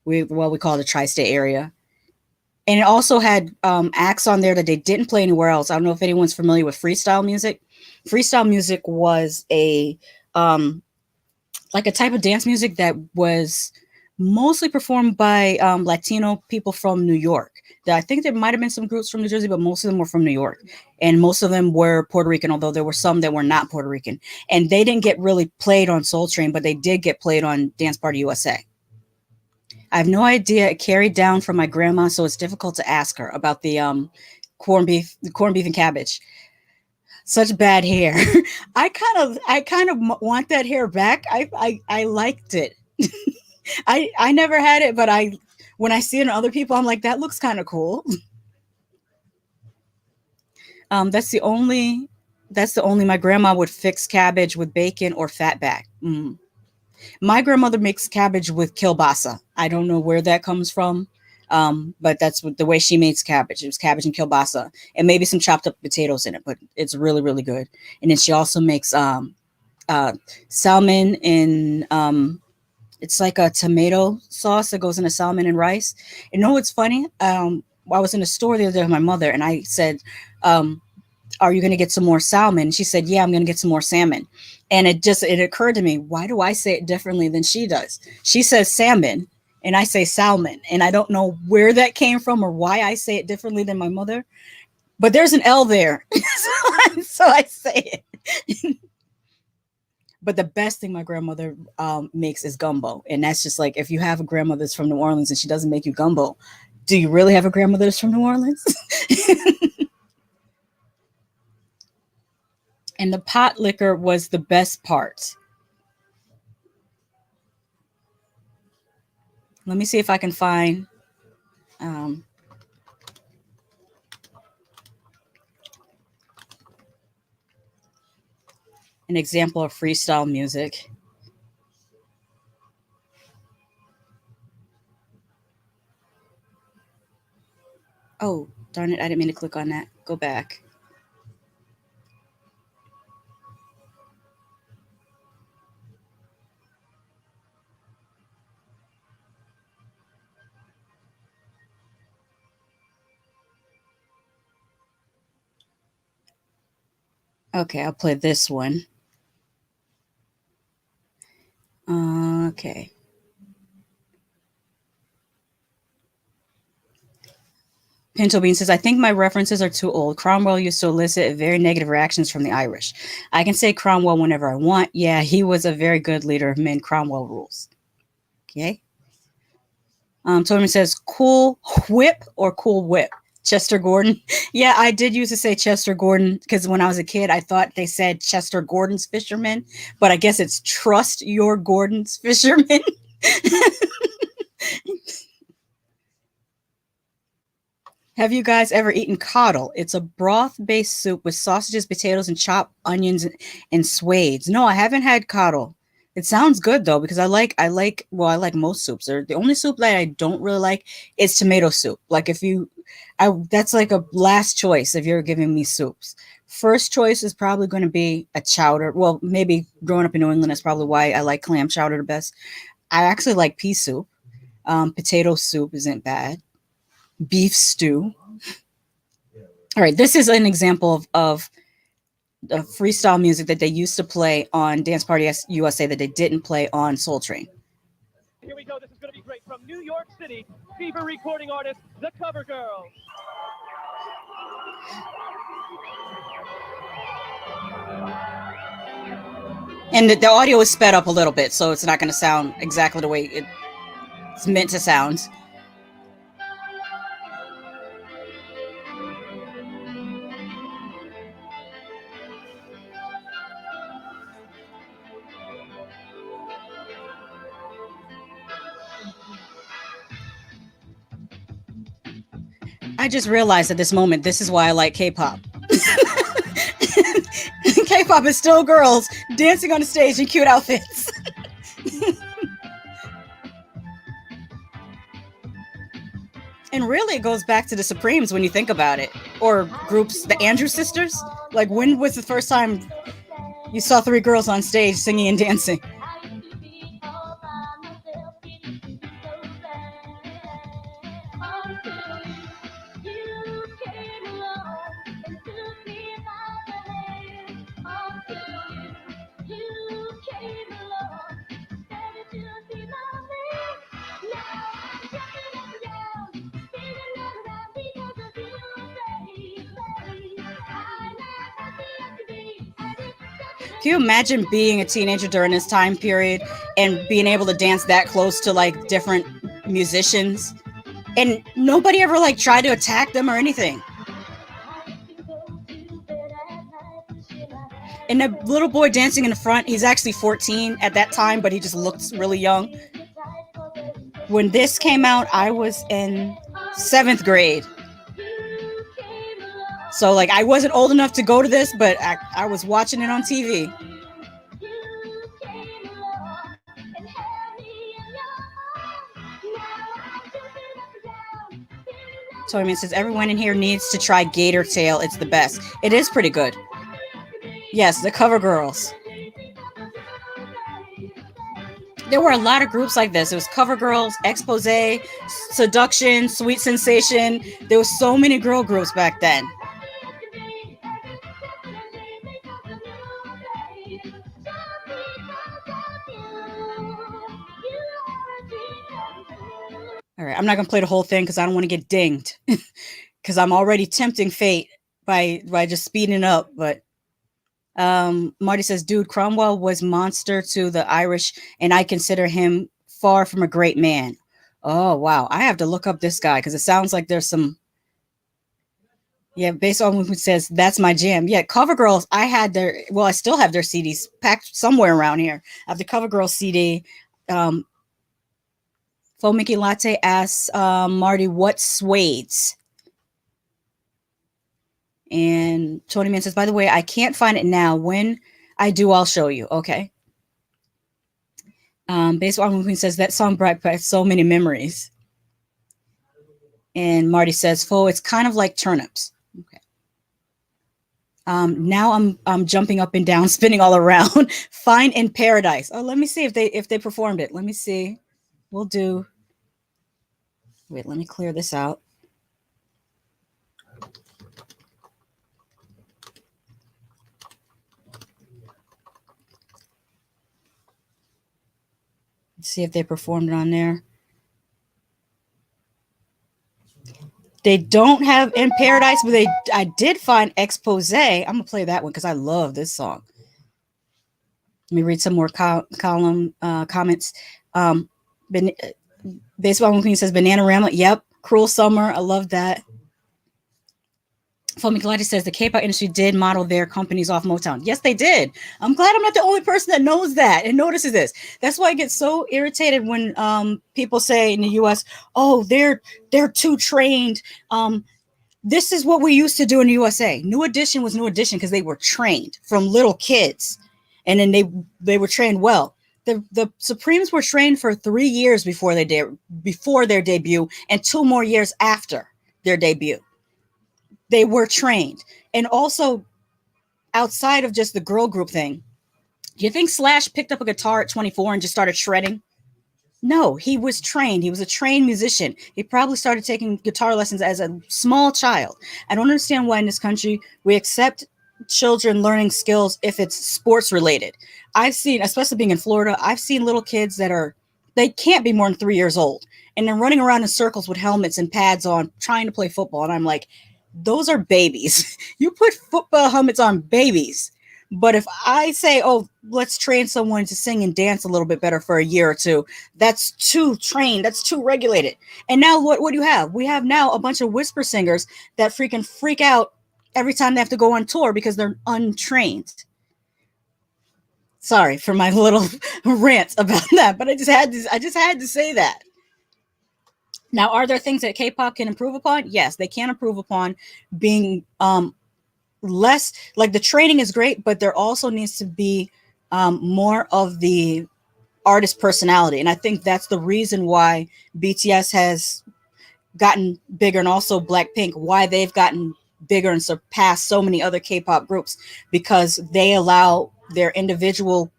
We call it the tri-state area. And it also had acts on there that they didn't play anywhere else. I don't know if anyone's familiar with freestyle music. Freestyle music was a type of dance music that was mostly performed by Latino people from New York. I think there might have been some groups from New Jersey, but most of them were from New York. And most of them were Puerto Rican, although there were some that were not Puerto Rican. And they didn't get really played on Soul Train, but they did get played on Dance Party USA. I have no idea. It carried down from my grandma, so it's difficult to ask her about the corned beef and cabbage. Such bad hair. I kind of want that hair back. I liked it. I never had it, but when I see it in other people, I'm like, that looks kind of cool. That's the only my grandma would fix cabbage with bacon or fatback. My grandmother makes cabbage with kielbasa. I don't know where that comes from, but that's the way she makes cabbage. It was cabbage and kielbasa and maybe some chopped up potatoes in it, but it's really, really good. And then she also makes salmon in it's like a tomato sauce that goes into salmon and rice. You know what's funny? I was in a store the other day with my mother, and I said, are you going to get some more salmon? She said, yeah, I'm going to get some more salmon. And it occurred to me, why do I say it differently than she does? She says salmon, and I say salmon. And I don't know where that came from or why I say it differently than my mother. But there's an L there. So I say it. But the best thing my grandmother makes is gumbo. And that's just like, if you have a grandmother that's from New Orleans and she doesn't make you gumbo, do you really have a grandmother that's from New Orleans? And the pot liquor was the best part. Let me see if I can find an example of freestyle music. Oh, darn it. I didn't mean to click on that. Go back. Okay, I'll play this one. Okay. Pinto Bean says, I think my references are too old. Cromwell used to elicit very negative reactions from the Irish. I can say Cromwell whenever I want. Yeah, he was a very good leader of men. Cromwell rules. Okay. Tony says, cool whip or cool whip? Chester Gordon. Yeah, I did used to say Chester Gordon because when I was a kid, I thought they said Chester Gordon's fisherman, but I guess it's trust your Gordon's fisherman. Have you guys ever eaten coddle? It's a broth-based soup with sausages, potatoes, and chopped onions and swades. No, I haven't had coddle. It sounds good though, because I like most soups. The only soup that I don't really like is tomato soup. Like that's like a last choice if you're giving me soups. First choice is probably going to be a chowder. Well, maybe growing up in New England, that's probably why I like clam chowder the best. I actually like pea soup. Potato soup isn't bad. Beef stew. All right, this is an example of the freestyle music that they used to play on Dance Party USA that they didn't play on Soul Train. Here we go. This is going to be great. From New York City, fever recording artist, The Cover Girls. And the audio is sped up a little bit, so it's not going to sound exactly the way it's meant to sound. I just realized at this moment, this is why I like K-pop. K-pop is still girls dancing on the stage in cute outfits. And really, it goes back to the Supremes when you think about it. Or groups, the Andrews Sisters. Like, when was the first time you saw 3 girls on stage singing and dancing? Can you imagine being a teenager during this time period and being able to dance that close to like different musicians and nobody ever like tried to attack them or anything? And the little boy dancing in the front, he's actually 14 at that time, but he just looks really young. When this came out, I was in 7th grade. So like I wasn't old enough to go to this, but I was watching it on TV. So I mean, it says everyone in here needs to try Gator Tail. It's the best. It is pretty good. Yes, the Cover Girls. There were a lot of groups like this. It was Cover Girls, Expose, Seduction, Sweet Sensation. There was so many girl groups back then. All right, I'm not gonna play the whole thing because I don't want to get dinged because I'm already tempting fate by just speeding up. But Marty says, dude, Cromwell was monster to the Irish, and I consider him far from a great man. Oh, wow. I have to look up this guy because it sounds like there's some. Yeah, based on what it says, that's my jam. Yeah, Cover Girls, I had their, well, I still have their CDs packed somewhere around here. I have the Cover Girls CD. Faux Mickey Latte asks Marty, what suedes? And Tony Man says, by the way, I can't find it now. When I do, I'll show you. Okay. Based on Queen says that song brought back so many memories. And Marty says, Faux, it's kind of like turnips. Okay. Now I'm jumping up and down, spinning all around. Fine in Paradise. Oh, let me see if they performed it. Let me see. We'll do. Wait, let me clear this out. Let's see if they performed it on there. They don't have In Paradise, but I did find Expose. I'm gonna play that one because I love this song. Let me read some more comments. Baseball Queen says Bananarama. Yep. Cruel Summer. I love that. Foamy Gladi says the K-pop industry did model their companies off Motown. Yes, they did. I'm glad I'm not the only person that knows that and notices this. That's why I get so irritated when people say in the US, oh, they're too trained. This is what we used to do in the USA. New Edition was New Edition because they were trained from little kids. And then they were trained well. The Supremes were trained for 3 years before their debut and 2 more years after their debut. They were trained. And also, outside of just the girl group thing, do you think Slash picked up a guitar at 24 and just started shredding? No, he was trained. He was a trained musician. He probably started taking guitar lessons as a small child. I don't understand why in this country we accept children learning skills if it's sports related. I've seen, especially being in Florida, I've seen little kids they can't be more than 3 years old. And they're running around in circles with helmets and pads on trying to play football. And I'm like, those are babies. You put football helmets on babies. But if I say, oh, let's train someone to sing and dance a little bit better for a year or two, that's too trained. That's too regulated. And now what do you have? We have now a bunch of whisper singers that freak out every time they have to go on tour because they're untrained. Sorry for my little rant about that, but I just had to say that. Now, are there things that K-pop can improve upon? Yes, they can improve upon being less, like the training is great, but there also needs to be more of the artist personality. And I think that's the reason why BTS has gotten bigger, and also Blackpink, why they've gotten bigger and surpassed so many other K-pop groups, because they allow their individual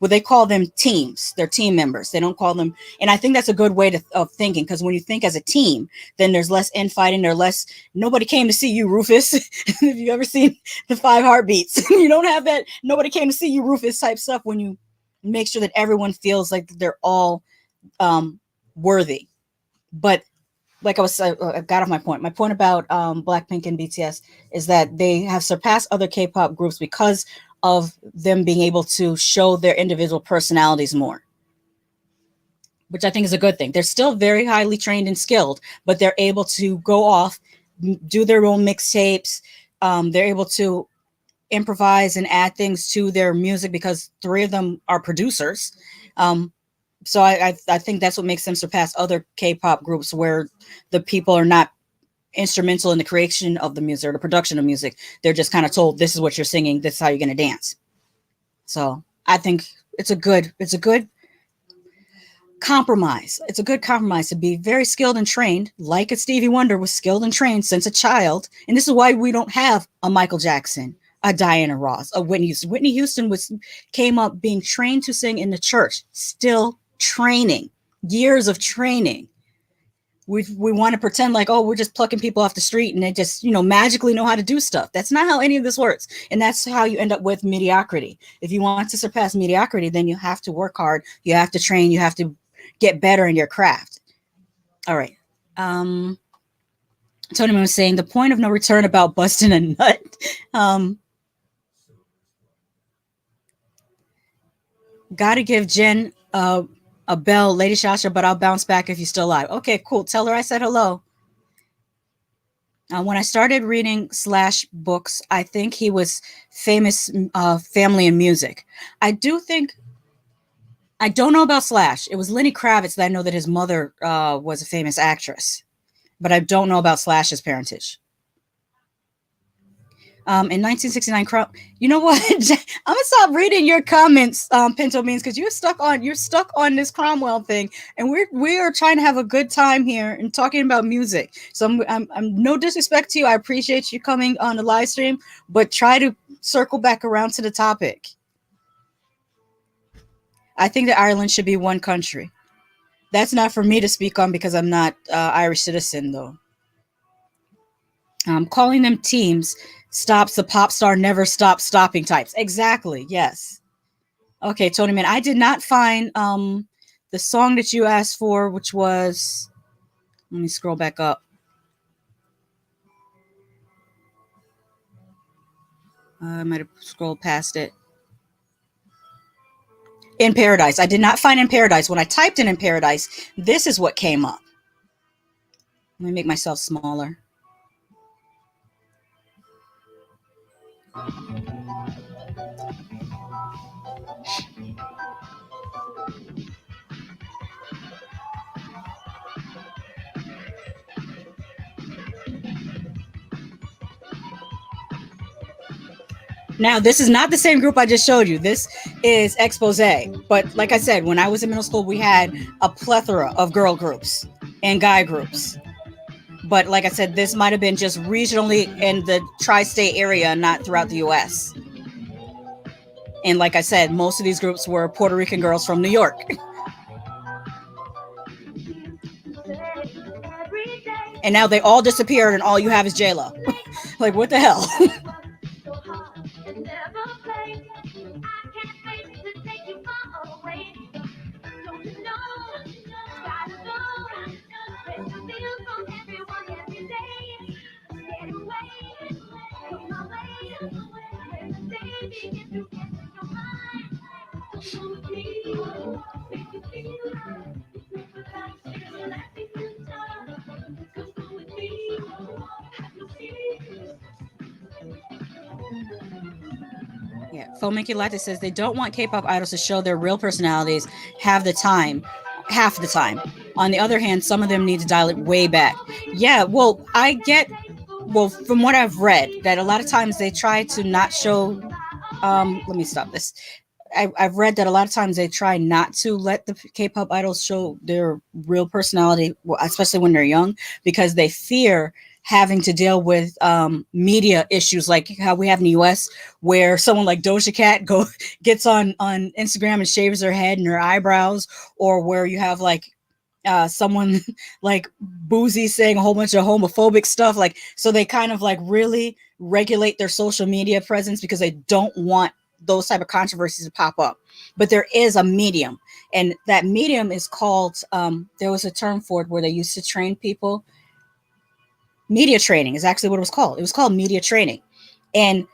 well, they call them teams. They're team members. They don't call them, and I think that's a good way of thinking, because when you think as a team, then there's less infighting. There's less. Nobody came to see you, Rufus. If you ever seen the 5 Heartbeats, you don't have that. Nobody came to see you, Rufus type stuff. When you make sure that everyone feels like they're all worthy. But like I got off my point. My point about Blackpink and BTS is that they have surpassed other K-pop groups because of them being able to show their individual personalities more, which I think is a good thing. They're still very highly trained and skilled, but they're able to go off, do their own mixtapes. They're able to improvise and add things to their music because 3 of them are producers. So I think that's what makes them surpass other K-pop groups, where the people are not instrumental in the creation of the music or the production of music. They're just kind of told, this is what you're singing, this is how you're going to dance. So I think it's a good compromise. It's a good compromise to be very skilled and trained, like a Stevie Wonder was skilled and trained since a child. And this is why we don't have a Michael Jackson, a Diana Ross, a Whitney Houston. Whitney Houston came up being trained to sing in the church, still training, years of training. We want to pretend like, oh, we're just plucking people off the street and they just, magically know how to do stuff. That's not how any of this works. And that's how you end up with mediocrity. If you want to surpass mediocrity, then you have to work hard. You have to train. You have to get better in your craft. All right. Tony was saying the point of no return about busting a nut. Got to give Jen a bell, Lady Shasha, but I'll bounce back if you're still alive. Okay, cool. Tell her I said hello. When I started reading Slash books, I think he was famous family and music. I don't know about Slash. It was Lenny Kravitz that I know that his mother was a famous actress, but I don't know about Slash's parentage. In 1969, you know what? I'm gonna stop reading your comments, Pinto Beans, because you're stuck on this Cromwell thing, and we are trying to have a good time here and talking about music. So I'm no disrespect to you. I appreciate you coming on the live stream, but try to circle back around to the topic. I think that Ireland should be one country. That's not for me to speak on because I'm not Irish citizen, though. Calling them teams stops the pop star never stop stopping types. Exactly. Yes. Okay, Tony Man, I did not find the song that you asked for, which was, let me scroll back up. I might have scrolled past it. In Paradise. I did not find In Paradise. When I typed in Paradise, this is what came up. Let me make myself smaller. Now, this is not the same group I just showed you. This is Expose. But like I said, when I was in middle school, we had a plethora of girl groups and guy groups. But like I said, this might have been just regionally in the tri-state area, not throughout the U.S. And like I said, most of these groups were Puerto Rican girls from New York. And now they all disappeared and all you have is J-Lo. Like, what the hell? Yeah, Fominky Latte says they don't want K-pop idols to show their real personalities half the time, On the other hand, some of them need to dial it way back. Yeah, well, from what I've read, that a lot of times they try to not show. Let me stop this. I've read that a lot of times they try not to let the K-pop idols show their real personality, especially when they're young, because they fear having to deal with media issues like how we have in the US, where someone like Doja Cat gets on Instagram and shaves her head and her eyebrows, or where you have like someone like Boozy saying a whole bunch of homophobic stuff. Like, so they kind of like really regulate their social media presence because they don't want those type of controversies to pop up. But there is a medium, and that medium is called there was a term for it where they used to train people. Media training is actually what it was called. It was called media training. And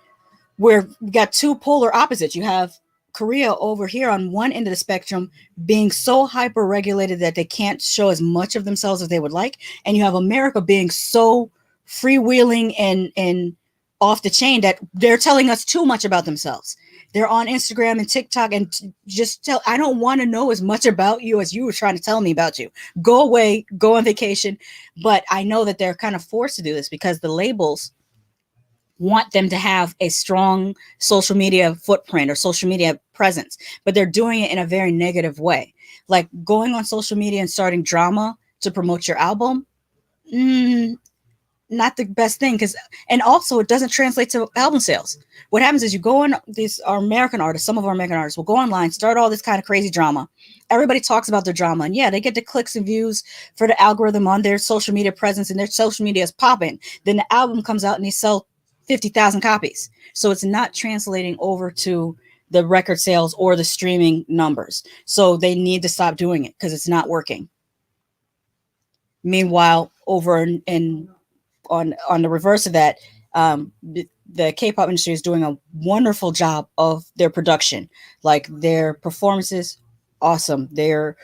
we got two polar opposites. You have Korea over here on one end of the spectrum being so hyper regulated that they can't show as much of themselves as they would like, and you have America being so freewheeling and off the chain that they're telling us too much about themselves. They're on Instagram and TikTok and I don't want to know as much about you as you were trying to tell me about you. Go away, go on vacation. But I know that they're kind of forced to do this because the labels want them to have a strong social media footprint or social media presence, but they're doing it in a very negative way. Like going on social media and starting drama to promote your album. Not the best thing, and also it doesn't translate to album sales. What happens is you go on our American artists, some of our American artists will go online, start all this kind of crazy drama. Everybody talks about their drama, and yeah, they get the clicks and views for the algorithm on their social media presence, and their social media is popping. Then the album comes out and they sell 50,000 copies. So it's not translating over to the record sales or the streaming numbers. So they need to stop doing it because it's not working. Meanwhile, over on the reverse of that, the K-pop industry is doing a wonderful job of their production. Like their performances, awesome. Their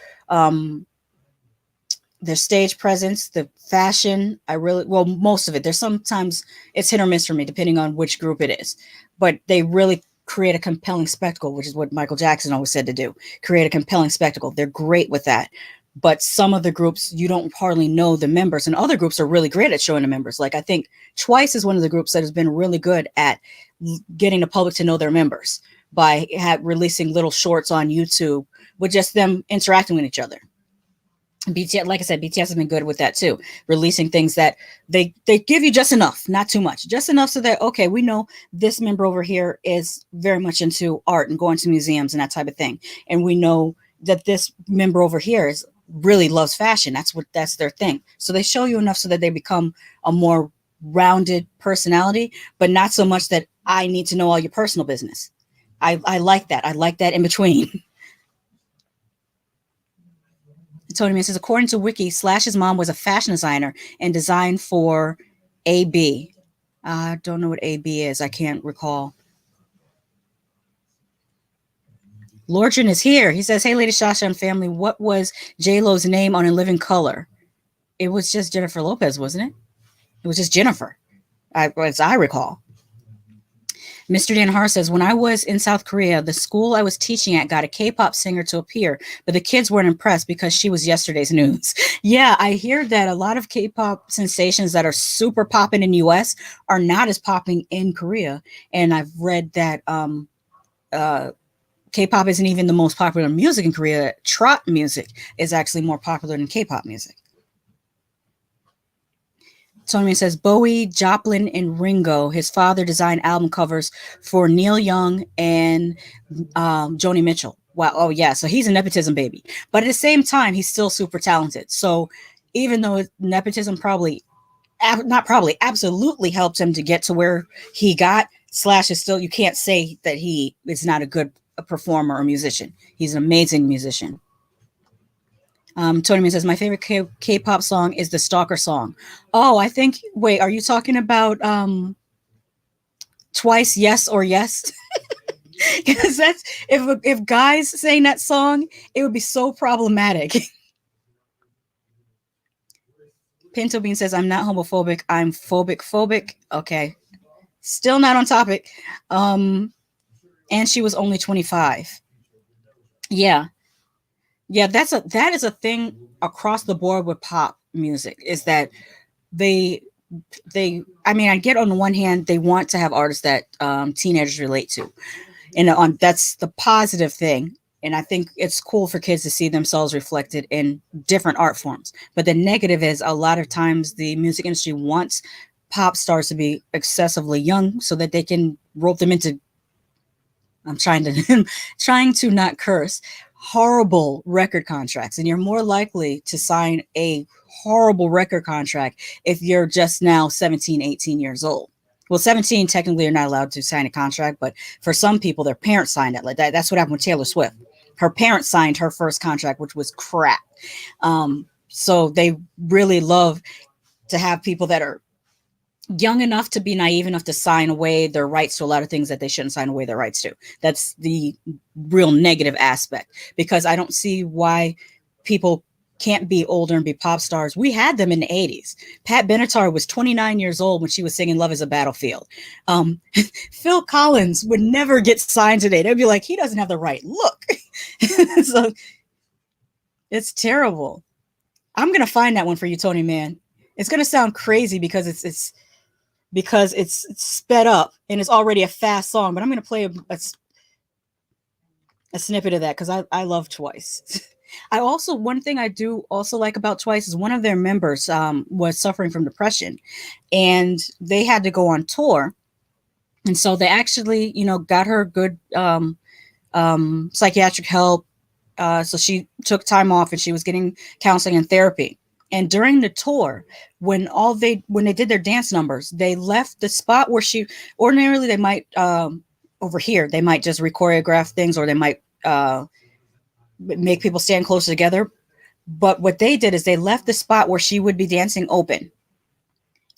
stage presence, the fashion, most of it. There's sometimes it's hit or miss for me, depending on which group it is. But they really create a compelling spectacle, which is what Michael Jackson always said to do. Create a compelling spectacle. They're great with that. But some of the groups, you don't hardly know the members, and other groups are really great at showing the members. Like I think Twice is one of the groups that has been really good at getting the public to know their members by releasing little shorts on YouTube with just them interacting with each other. BTS, like I said, BTS has been good with that too, releasing things that they give you just enough, not too much, just enough so that, okay, we know this member over here is very much into art and going to museums and that type of thing. And we know that this member over here really loves fashion. That's their thing. So they show you enough so that they become a more rounded personality, but not so much that I need to know all your personal business. I like that. I like that in between. Tony Man says, according to Wiki, Slash's mom was a fashion designer and designed for AB. I don't know what AB is. I can't recall. Lordran is here. He says, hey, Lady Shasha and family, what was J-Lo's name on In Living Color? It was just Jennifer Lopez, wasn't it? It was just Jennifer, as I recall. Mr. Dan Har says, when I was in South Korea, the school I was teaching at got a K-pop singer to appear, but the kids weren't impressed because she was yesterday's news. Yeah, I hear that a lot of K-pop sensations that are super popping in the US are not as popping in Korea. And I've read that K-pop isn't even the most popular music in Korea. Trot music is actually more popular than K-pop music. Tony says, Bowie, Joplin, and Ringo, his father designed album covers for Neil Young and Joni Mitchell. Wow. Oh, yeah. So he's a nepotism baby. But at the same time, he's still super talented. So even though nepotism absolutely helped him to get to where he got, Slash is still, you can't say that he is not a good performer or musician. He's an amazing musician. Tony says, my favorite K-pop song is the Stalker song. Oh, I think, wait, are you talking about Twice, Yes or Yes? Because that's, if guys sang that song, it would be so problematic. Pinto Bean says, I'm not homophobic, I'm phobic. Okay. Still not on topic. And she was only 25. Yeah. Yeah, that is a thing across the board with pop music, is that they I mean, I get on the one hand they want to have artists that teenagers relate to, and that's the positive thing. And I think it's cool for kids to see themselves reflected in different art forms. But the negative is a lot of times the music industry wants pop stars to be excessively young so that they can rope them into, I'm trying to trying to not curse, horrible record contracts. And you're more likely to sign a horrible record contract if you're just now 17, 18 years old. Well, 17 technically you're not allowed to sign a contract, but for some people their parents signed it like that. That's what happened with Taylor Swift. Her parents signed her first contract, which was crap. So they really love to have people that are young enough to be naive enough to sign away their rights to a lot of things that they shouldn't sign away their rights to. That's the real negative aspect, because I don't see why people can't be older and be pop stars. We had them in the 80s. Pat Benatar was 29 years old when she was singing Love is a Battlefield. Phil Collins would never get signed today. They'd be like, he doesn't have the right look. So it's terrible. I'm going to find that one for you, Tony Man. It's going to sound crazy because it's sped up and it's already a fast song, but I'm going to play a snippet of that because I love Twice. One thing I do also like about Twice is one of their members was suffering from depression, and they had to go on tour. And so they actually, got her good psychiatric help. So she took time off and she was getting counseling and therapy. And during the tour, when they did their dance numbers, they left the spot where ordinarily they might, over here, they might just re-choreograph things, or they might make people stand closer together. But what they did is they left the spot where she would be dancing open.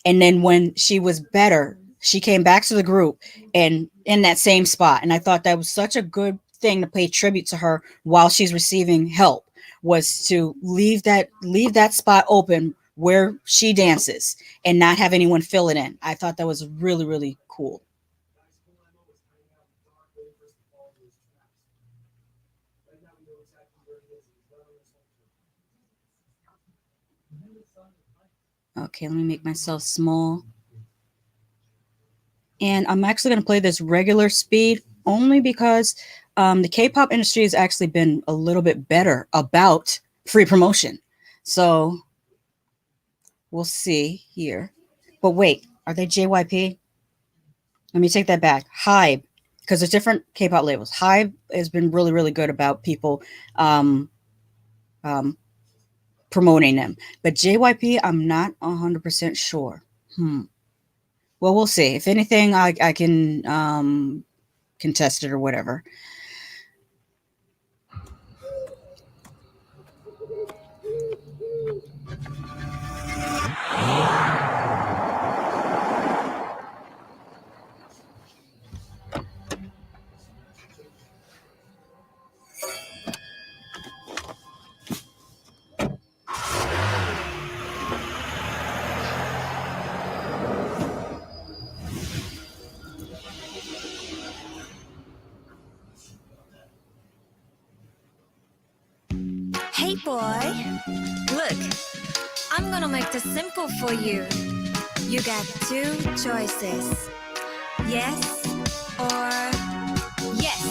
And then when she was better, she came back to the group and in that same spot. And I thought that was such a good thing to pay tribute to her while she's receiving help, was to leave that spot open where she dances and not have anyone fill it in. I thought that was really, really cool. Okay, let me make myself small. And I'm actually going to play this regular speed only because the K-pop industry has actually been a little bit better about free promotion. So we'll see here. But wait, are they JYP? Let me take that back. HYBE, because there's different K-pop labels. HYBE has been really, really good about people promoting them. But JYP, I'm not 100% sure. Well, we'll see. If anything, I can contest it or whatever. Hey boy, look, I'm gonna make this simple for you. You got two choices, yes or yes.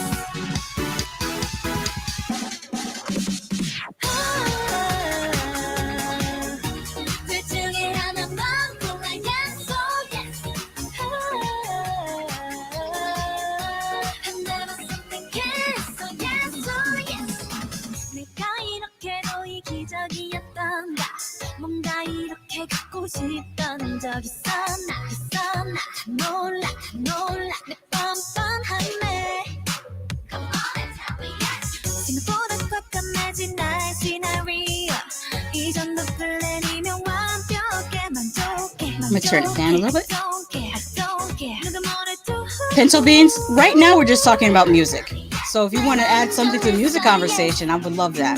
둘 중에 하나만 골라, yes or yes. 한다면 선택했어, yes or yes. 내가 이렇게도 이기적이었던가, 뭔가 이렇게 갖고 싶던 적 있었나 몰라 내 뻔뻔함에 Come on and tell me yes. 생각보다 꽉감해진 나의 시나리오, 이전도 플랜이면 완벽해 만족해. I'm gonna turn it down a little bit. Pencil beans, right now we're just talking about music. So if you want to add something to the music conversation, I would love that.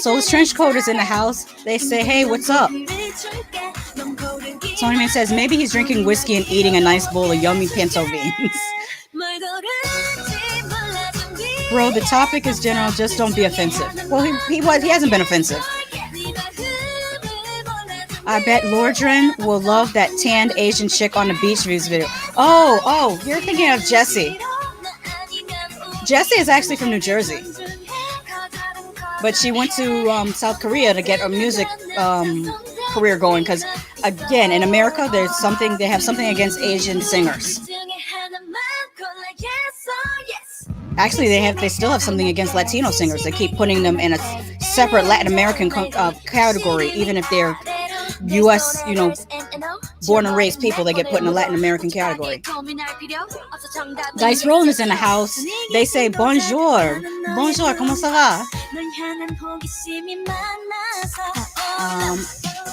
Soulless Trenchcoat is in the house. They say, hey, what's up? Tony Man says maybe he's drinking whiskey and eating a nice bowl of yummy pinto beans. Bro, the topic is general. Just don't be offensive. Well, he hasn't been offensive. I bet Lordran will love that tanned Asian chick on the beach views video. Oh, you're thinking of Jessie. Jessie is actually from New Jersey, but she went to South Korea to get a music career going. Because again, in America, they have something against Asian singers. Actually, they still have something against Latino singers. They keep putting them in a separate Latin American category, even if they're U.S., born and raised people. They get put in a Latin American category. Dice Rollin is in the house. They say bonjour, ¿cómo se va?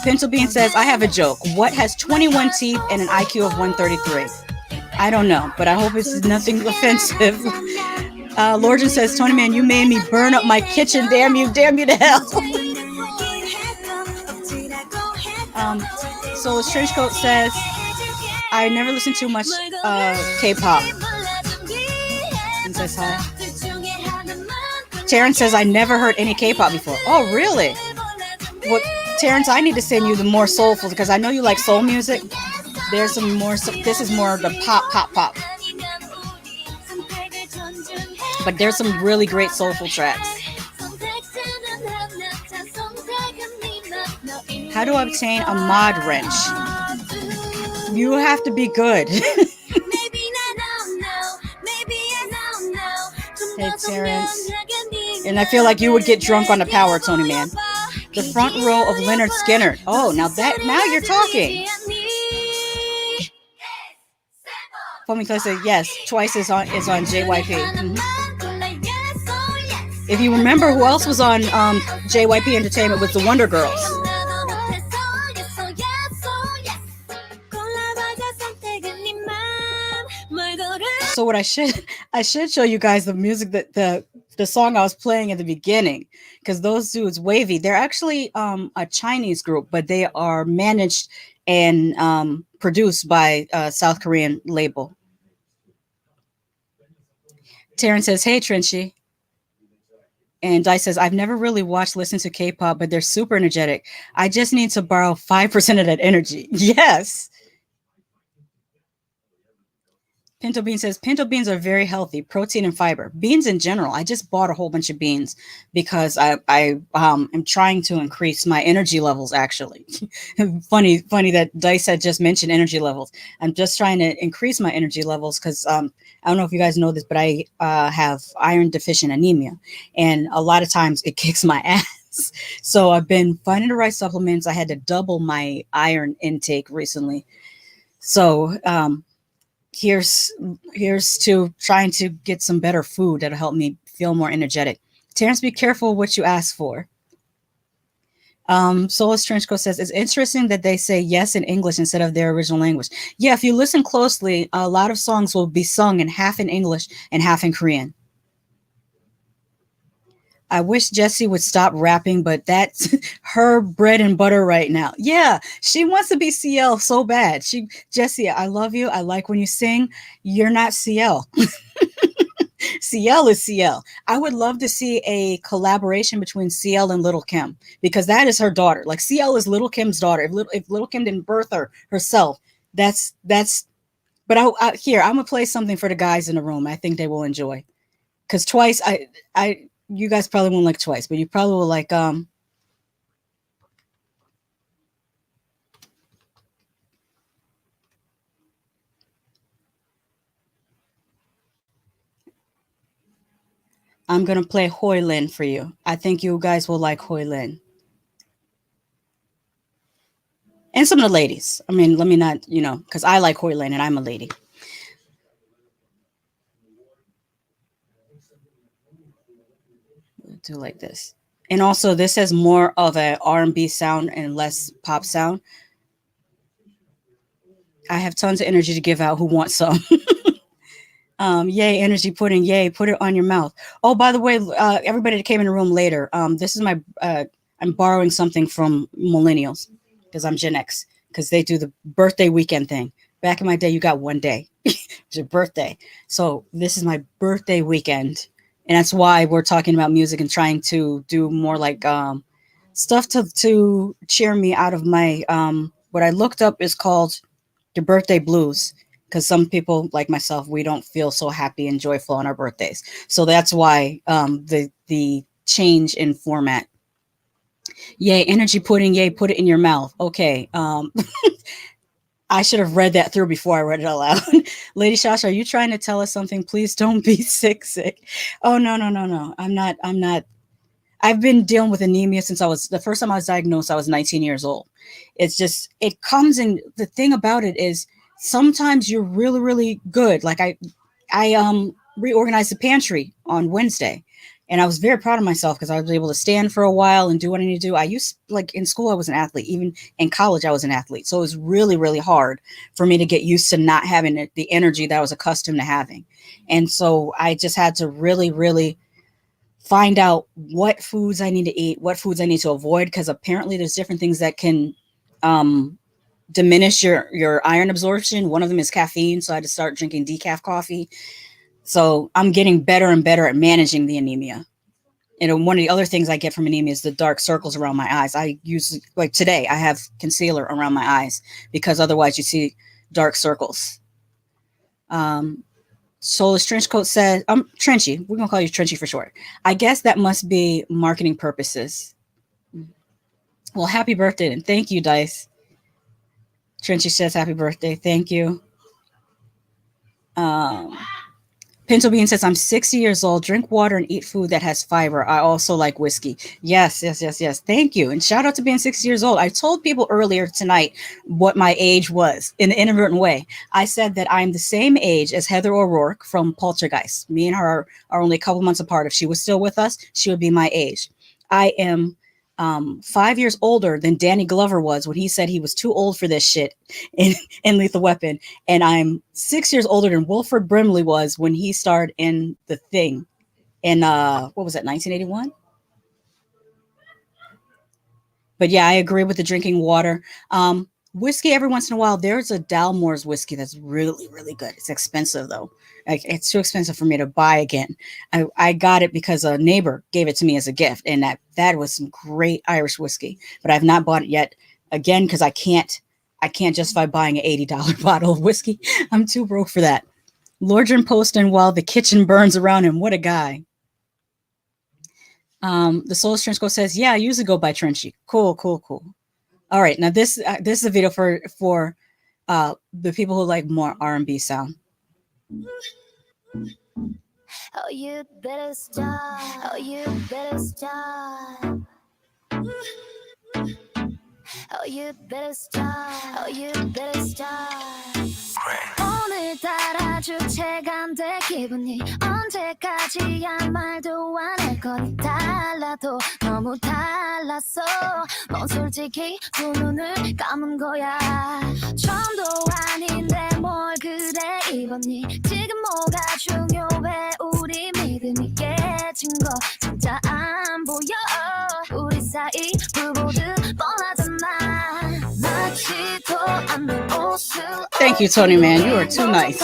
Pencil Bean says, I have a joke. What has 21 teeth and an IQ of 133? I don't know, but I hope it's nothing offensive. Lorjan says, Tony Man, you made me burn up my kitchen. Damn you to hell. So Trenchcoat says, I never listen to much K-pop. And says hi. Terrence says, I never heard any K-pop before. Oh, really? Well, Terrence, I need to send you the more soulful, because I know you like soul music. There's some more. This is more of the pop. But there's some really great soulful tracks. How do I obtain a mod wrench? You have to be good. Hey, Terrence. And I feel like you would get drunk on the power, Tony Man. The front row of Leonard Skinner. Oh, now you're talking. Fomiko said yes. Twice is on JYP. Mm-hmm. If you remember, who else was on JYP Entertainment was the Wonder Girls. So what I should show you guys the music that the song I was playing at the beginning, because those dudes, Wavy, they're actually a Chinese group, but they are managed and produced by a South Korean label. Terrence says, hey, Trenchy. And Dice says, I've never really listened to K-pop, but they're super energetic. I just need to borrow 5% of that energy. Yes. Pinto Bean says, pinto beans are very healthy, protein and fiber. Beans in general. I just bought a whole bunch of beans because I am trying to increase my energy levels, actually. Funny that Dice had just mentioned energy levels. I'm just trying to increase my energy levels because I don't know if you guys know this, but I have iron deficient anemia. And a lot of times it kicks my ass. So I've been finding the right supplements. I had to double my iron intake recently. So here's to trying to get some better food that'll help me feel more energetic. Terrence, be careful what you ask for. Solus Trenchcoat says, it's interesting that they say yes in English instead of their original language. Yeah, if you listen closely, a lot of songs will be sung in half in English and half in Korean. I wish Jessie would stop rapping, but that's her bread and butter right now. Yeah, she wants to be CL so bad. Jessie, I love you. I like when you sing. You're not CL. CL is CL. I would love to see a collaboration between CL and Little Kim, because that is her daughter. Like, CL is Little Kim's daughter. If Little Kim didn't birth her herself, that's. But here, I'm gonna play something for the guys in the room. I think they will enjoy. Because Twice, you guys probably won't like Twice, but you probably will like I'm gonna play Hoi Lin for you. I think you guys will like Hoi Lin. And some of the ladies. I mean, let me not, because I like Hoi Lin and I'm a lady. Do like this. And also this has more of a R&B sound and less pop sound. I have tons of energy to give out. Who wants some? Yay, energy pudding. Yay, put it on your mouth. Oh, by the way, everybody that came in the room later, this is my, I'm borrowing something from millennials because I'm Gen X, because they do the birthday weekend thing. Back in my day, you got one day. It's your birthday. So this is my birthday weekend And that's why we're talking about music and trying to do more like stuff to cheer me out of my what I looked up is called the birthday blues, because some people like myself, we don't feel so happy and joyful on our birthdays. So that's why the change in format. Yay, energy pudding, yay, put it in your mouth. Okay. I should have read that through before I read it out loud. Lady Shash, are you trying to tell us something? Please don't be sick. Oh, no. I'm not. I've been dealing with anemia since the first time I was diagnosed, I was 19 years old. It's just, it comes in. The thing about it is sometimes you're really, really good. Like I reorganized the pantry on Wednesday. And I was very proud of myself because I was able to stand for a while and do what I need to do. Like in school, I was an athlete. Even in college, I was an athlete. So it was really, really hard for me to get used to not having the energy that I was accustomed to having. And so I just had to really, really find out what foods I need to eat, what foods I need to avoid, because apparently there's different things that can diminish your iron absorption. One of them is caffeine. So I had to start drinking decaf coffee. So I'm getting better and better at managing the anemia. And one of the other things I get from anemia is the dark circles around my eyes. I use, like today, I have concealer around my eyes because otherwise you see dark circles. Soulless Trenchcoat says, Trenchy, we're going to call you Trenchy for short. I guess that must be marketing purposes. Well, happy birthday. And thank you, Dice. Trenchy says happy birthday. Thank you. Pinto Bean says, I'm 60 years old, drink water and eat food that has fiber. I also like whiskey. Yes. Thank you. And shout out to being 60 years old. I told people earlier tonight what my age was in an inadvertent way. I said that I'm the same age as Heather O'Rourke from Poltergeist. Me and her are only a couple months apart. If she was still with us, she would be my age. I am 5 years older than Danny Glover was when he said he was too old for this shit in Lethal Weapon. And I'm 6 years older than Wilford Brimley was when he starred in The Thing in, what was that, 1981? But yeah, I agree with the drinking water. Whiskey every once in a while. There's a Dalmore's whiskey that's really, really good. It's expensive though. Like, it's too expensive for me to buy again. I got it because a neighbor gave it to me as a gift, and that was some great Irish whiskey. But I've not bought it yet again because I can't justify buying an $80 bottle of whiskey. I'm too broke for that. Lordran posting while the kitchen burns around him. What a guy. The Soulless Trenchcoat says, yeah, I usually go by Trenchy. Cool. All right, now this is a video for the people who like more R&B sound. Oh, you better stop. Oh, you better stop. Oh, you better stop. Oh, you better stop. 오늘따라 주체가 안 돼 기분이 언제까지야 말도 안 할 거리 달라도 너무 달랐어 넌 솔직히 두 눈을 감은 거야 처음도 아닌데 뭘 그래 입었니 지금 뭐가 중요해 우리 믿음이 깨진 거 진짜 안 보여 우리 사이 불보듯 뻔하잖아 마치도 않는 옷을 Thank you, Tony Man. You are too nice.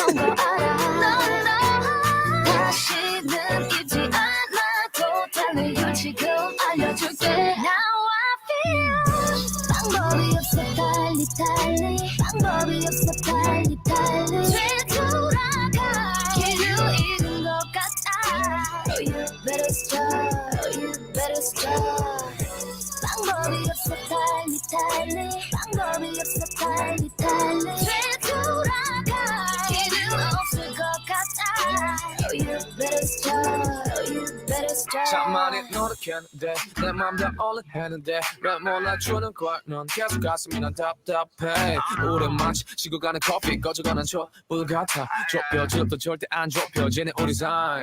참 많이 노력했는데 내 맘 다 올라했는데 왜 몰라주는 걸 넌 계속 가슴이 난 답답해 우리 마치 식고 가는 커피 꺼져가는 촛불 같아 좁혀질도 절대 안 좁혀지는 우리 사이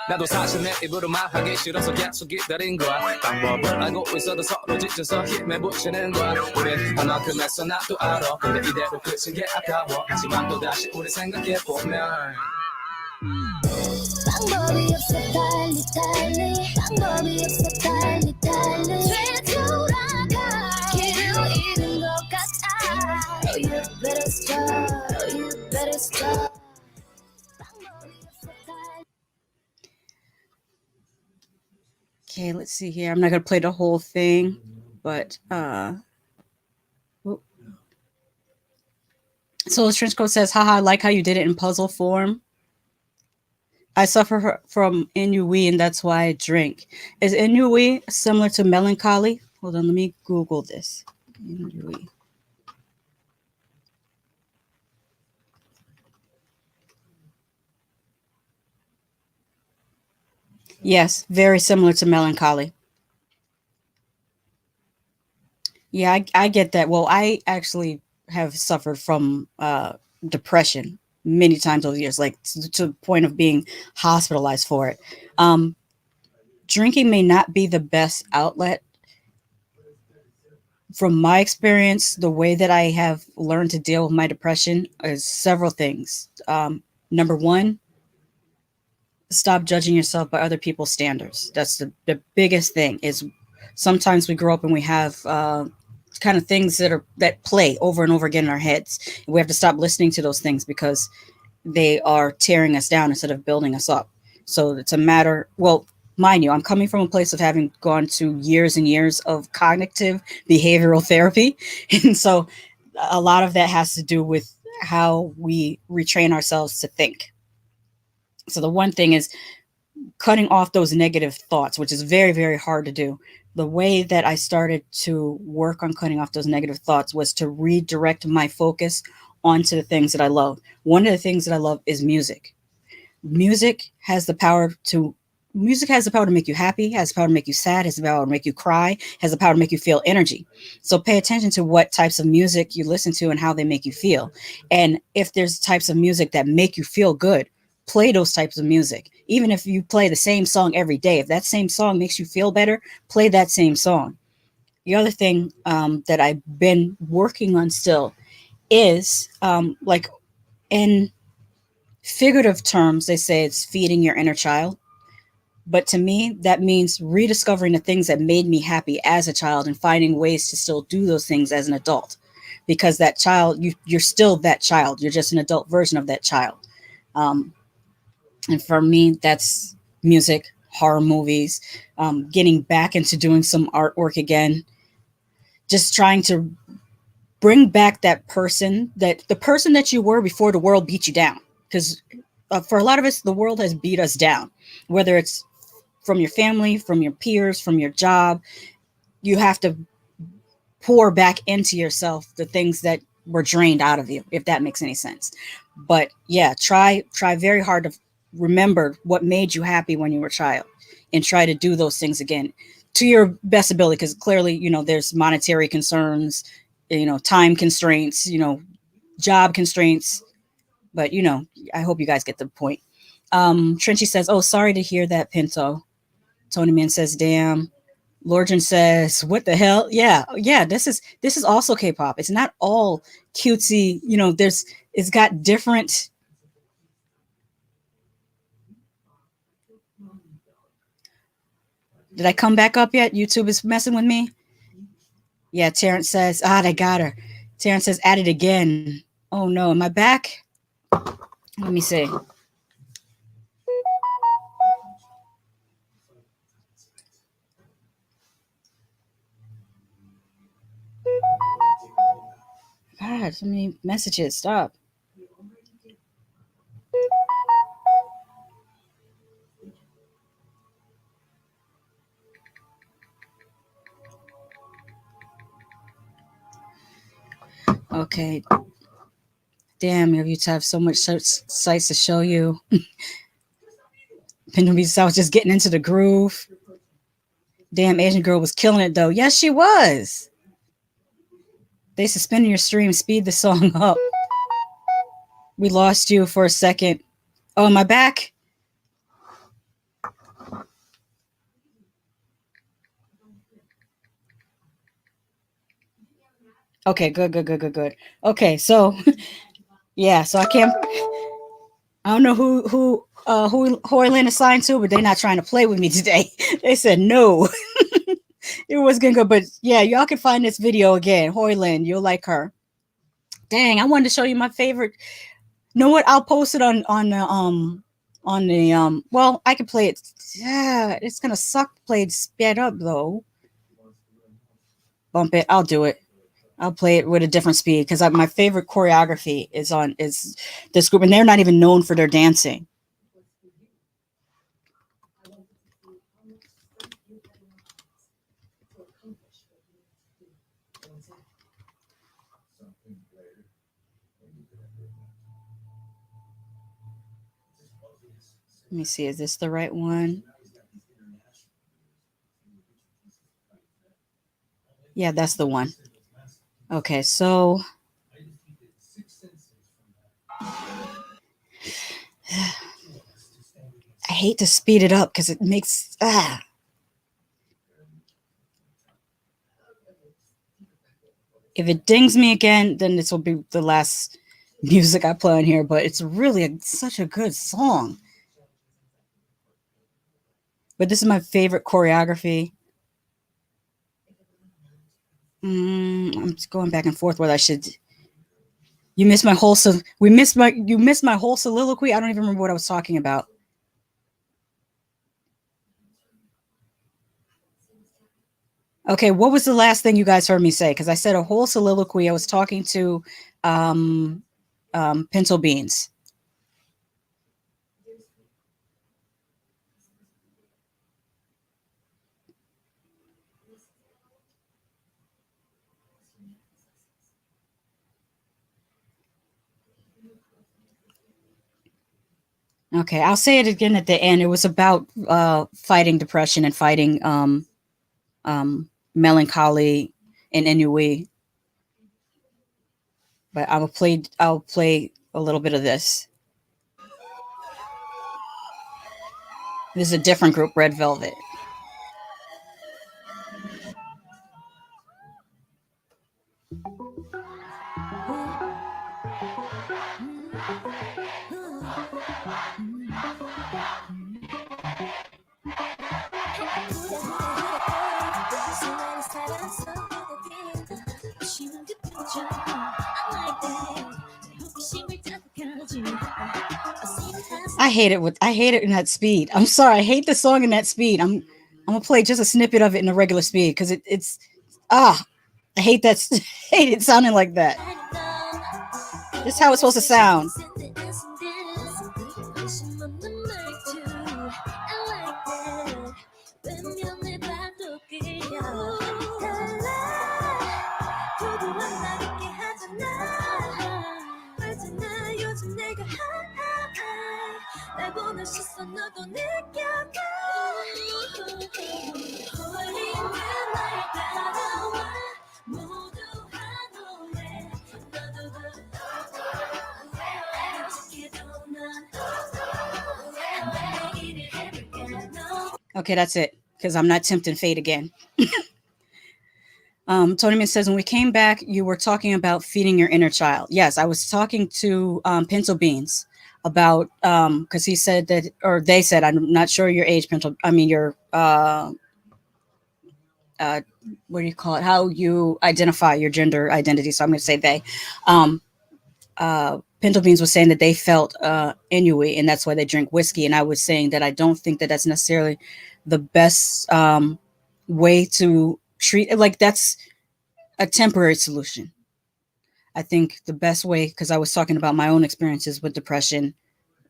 나도 사실 내 입으로 말하기 싫어서 계속 기다린 거야 방법을 알고 있어도 서로 지쳐서 힘에 부치는 거야 우린 하나큼 했어 나도 알아 근데 이대로 끝인 게 아까워 하지만 또다시 우리 생각해보면 방법이 없어 달리 달리 방법이 없어 달리 달리 되돌아가 길을 잃은 것 같아 Oh you better stop Oh you better stop 방법이 없어 달리 Okay, let's see here. I'm not gonna play the whole thing, but whoop. So Trenchcoat says, haha, I like how you did it in puzzle form. I suffer from ennui, and that's why I drink. Is ennui similar to melancholy? Hold on, let me Google this. Ennui. Yes, very similar to melancholy. Yeah, I get that. Well, I actually have suffered from depression many times over the years, like to the point of being hospitalized for it. Drinking may not be the best outlet. From my experience, the way that I have learned to deal with my depression is several things. Number one, stop judging yourself by other people's standards. That's the biggest thing. Is sometimes we grow up and we have kind of things that play over and over again in our heads. We have to stop listening to those things because they are tearing us down instead of building us up. So it's a matter, well, mind you, I'm coming from a place of having gone to years and years of cognitive behavioral therapy. And so a lot of that has to do with how we retrain ourselves to think. So the one thing is cutting off those negative thoughts, which is very, very hard to do. The way that I started to work on cutting off those negative thoughts was to redirect my focus onto the things that I love. One of the things that I love is music. Music has the power to make you happy, has the power to make you sad, has the power to make you cry, has the power to make you feel energy. So pay attention to what types of music you listen to and how they make you feel. And if there's types of music that make you feel good, play those types of music. Even if you play the same song every day, if that same song makes you feel better, play that same song. The other thing that I've been working on still is like in figurative terms, they say it's feeding your inner child. But to me, that means rediscovering the things that made me happy as a child and finding ways to still do those things as an adult. Because that child, you're still that child. You're just an adult version of that child. And for me, that's music, horror movies, getting back into doing some artwork again, just trying to bring back the person that you were before the world beat you down. Because for a lot of us, the world has beat us down, whether it's from your family, from your peers, from your job. You have to pour back into yourself the things that were drained out of you, if that makes any sense. But yeah, try very hard to remember what made you happy when you were a child and try to do those things again to your best ability. Because clearly, there's monetary concerns, time constraints, job constraints. But, I hope you guys get the point. Trenchy says, oh, sorry to hear that, Pinto. Tony Man says, damn. Lorgen says, what the hell? Yeah. This is also K-pop. It's not all cutesy. It's got different. Did I come back up yet? YouTube is messing with me. Yeah. Terrence says, they got her. Terrence says, at it again. Oh no. Am I back? Let me see. God, so many messages. Stop. Okay. Damn, you have so much sites to show you. I was just getting into the groove. Damn, Asian girl was killing it though. Yes, she was. They suspended your stream. Speed the song up. We lost you for a second. Oh, am I back? Okay, good. Okay, so yeah, so I don't know who Hoyland assigned to, but they're not trying to play with me today. They said no. It was gonna go, but yeah, y'all can find this video again. Hoyland, you'll like her. Dang, I wanted to show you my favorite. You know what? I'll post it on on the well, I could play it. Yeah, it's gonna suck played sped up though. Bump it. I'll do it. I'll play it with a different speed because my favorite choreography is this group, and they're not even known for their dancing. Let me see, is this the right one? Yeah, that's the one. Okay, so I hate to speed it up because it makes If it dings me again, then this will be the last music I play on here, but it's really such a good song. But this is my favorite choreography. I'm just going back and forth whether I should. You missed my whole you missed my whole soliloquy. I don't even remember what I was talking about. Okay, what was the last thing you guys heard me say? Because I said a whole soliloquy. I was talking to Pinto Beans. Okay, I'll say it again at the end. It was about fighting depression and fighting melancholy and ennui. But I'll play a little bit of this. This is a different group, Red Velvet. I hate it in that speed. I'm sorry, I hate the song in that speed. I'm gonna play just a snippet of it in a regular speed because it's I hate that. Hate it sounding like that. This is how it's supposed to sound. Okay, that's it, because I'm not tempting fate again. Tony Man says, when we came back, you were talking about feeding your inner child. Yes, I was talking to Pinto Beans about, because he said that, or they said, I'm not sure your age, Pinto, I mean, your, what do you call it? How you identify your gender identity. So I'm going to say they. Pinto Beans was saying that they felt ennui, and that's why they drink whiskey. And I was saying that I don't think that that's necessarily the best way to treat it. Like, that's a temporary solution. I think the best way, because I was talking about my own experiences with depression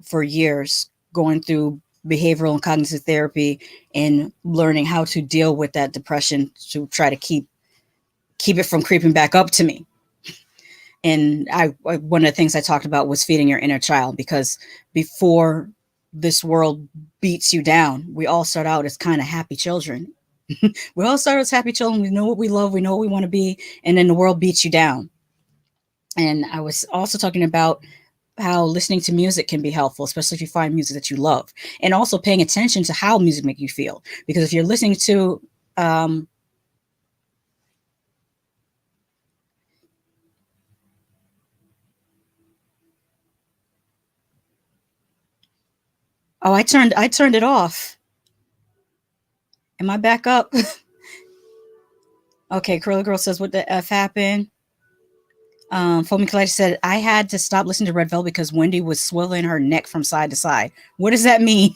for years, going through behavioral and cognitive therapy and learning how to deal with that depression to try to keep it from creeping back up to me. And one of the things I talked about was feeding your inner child, because before this world beats you down, we all start out as kind of happy children. We all start as happy children. We know what we love. We know what we want to be. And then the world beats you down. And I was also talking about how listening to music can be helpful, especially if you find music that you love, and also paying attention to how music makes you feel. Because if you're listening to, oh, I turned it off. Am I back up? Okay, Curly Girl says, what the F happened? Foamy Collector said, I had to stop listening to Red Velvet because Wendy was swiveling her neck from side to side. What does that mean?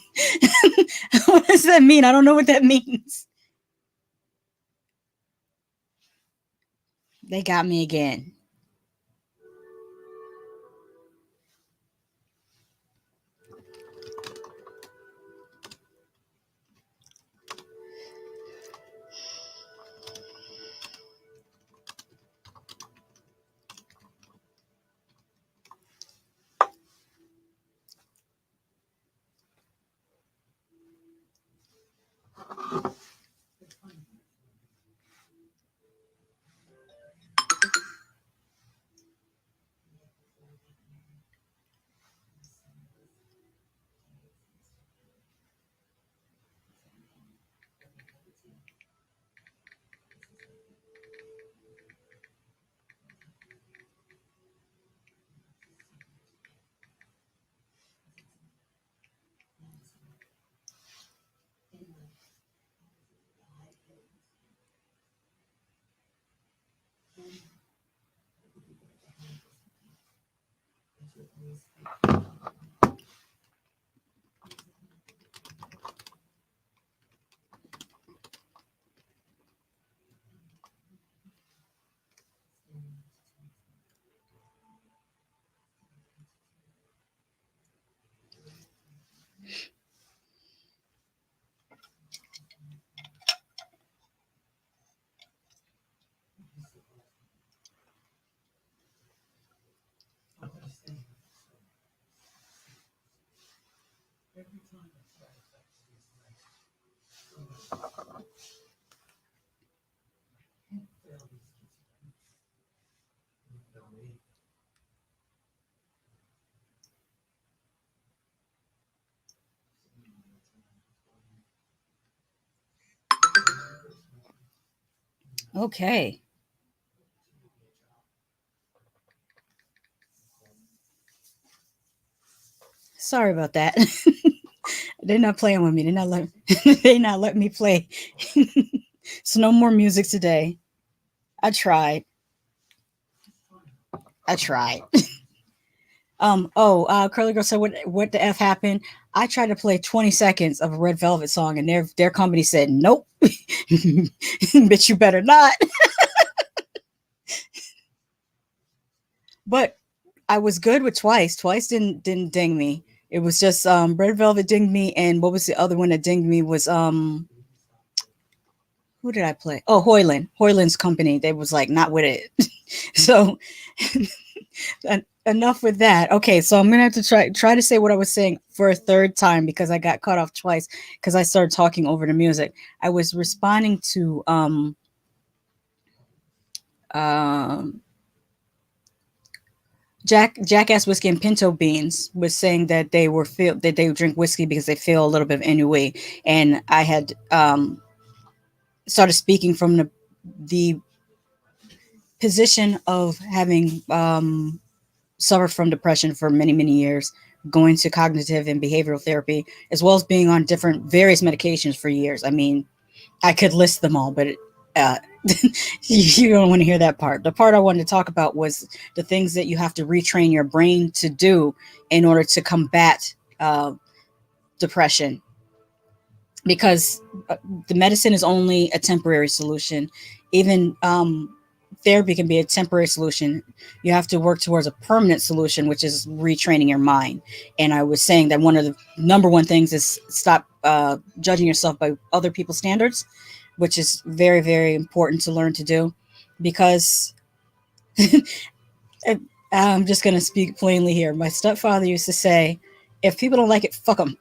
What does that mean? I don't know what that means. They got me again. Okay. Sorry about that. They're not playing with me. They not let me play. So no more music today. I tried. Curly Girl said, what the F happened? I tried to play 20 seconds of a Red Velvet song and their company said, nope. Bitch, you better not. But I was good with Twice. Twice didn't ding me. It was just Red Velvet dinged me, and what was the other one that dinged me was who did I play? Oh, Hoyland. Hoyland's company. They was like not with it. So enough with that. Okay, so I'm gonna have to try to say what I was saying for a third time because I got cut off twice because I started talking over the music. I was responding to Jackass Whiskey and Pinto Beans was saying that they drink whiskey because they feel a little bit of ennui, and I had started speaking from the position of having suffered from depression for many years, going to cognitive and behavioral therapy, as well as being on various medications for years. I mean, I could list them all, but you don't want to hear that part. The part I wanted to talk about was the things that you have to retrain your brain to do in order to combat depression, because the medicine is only a temporary solution. Even therapy can be a temporary solution. You have to work towards a permanent solution, which is retraining your mind. And I was saying that one of the number one things is stop judging yourself by other people's standards, which is very important to learn to do, because I'm just going to speak plainly here. My stepfather used to say, if people don't like it, fuck them.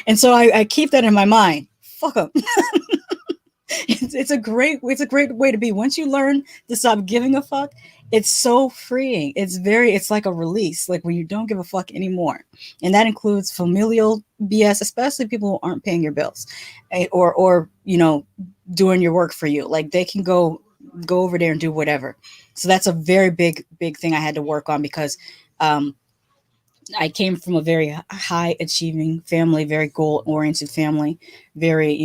And so I keep that in my mind. Fuck them. It's a great way to be. Once you learn to stop giving a fuck, it's so freeing. It's like a release, like when you don't give a fuck anymore. And that includes familial BS, especially people who aren't paying your bills or doing your work for you. Like they can go over there and do whatever. So that's a very big thing I had to work on, because I came from a very high achieving family, very goal oriented family, very,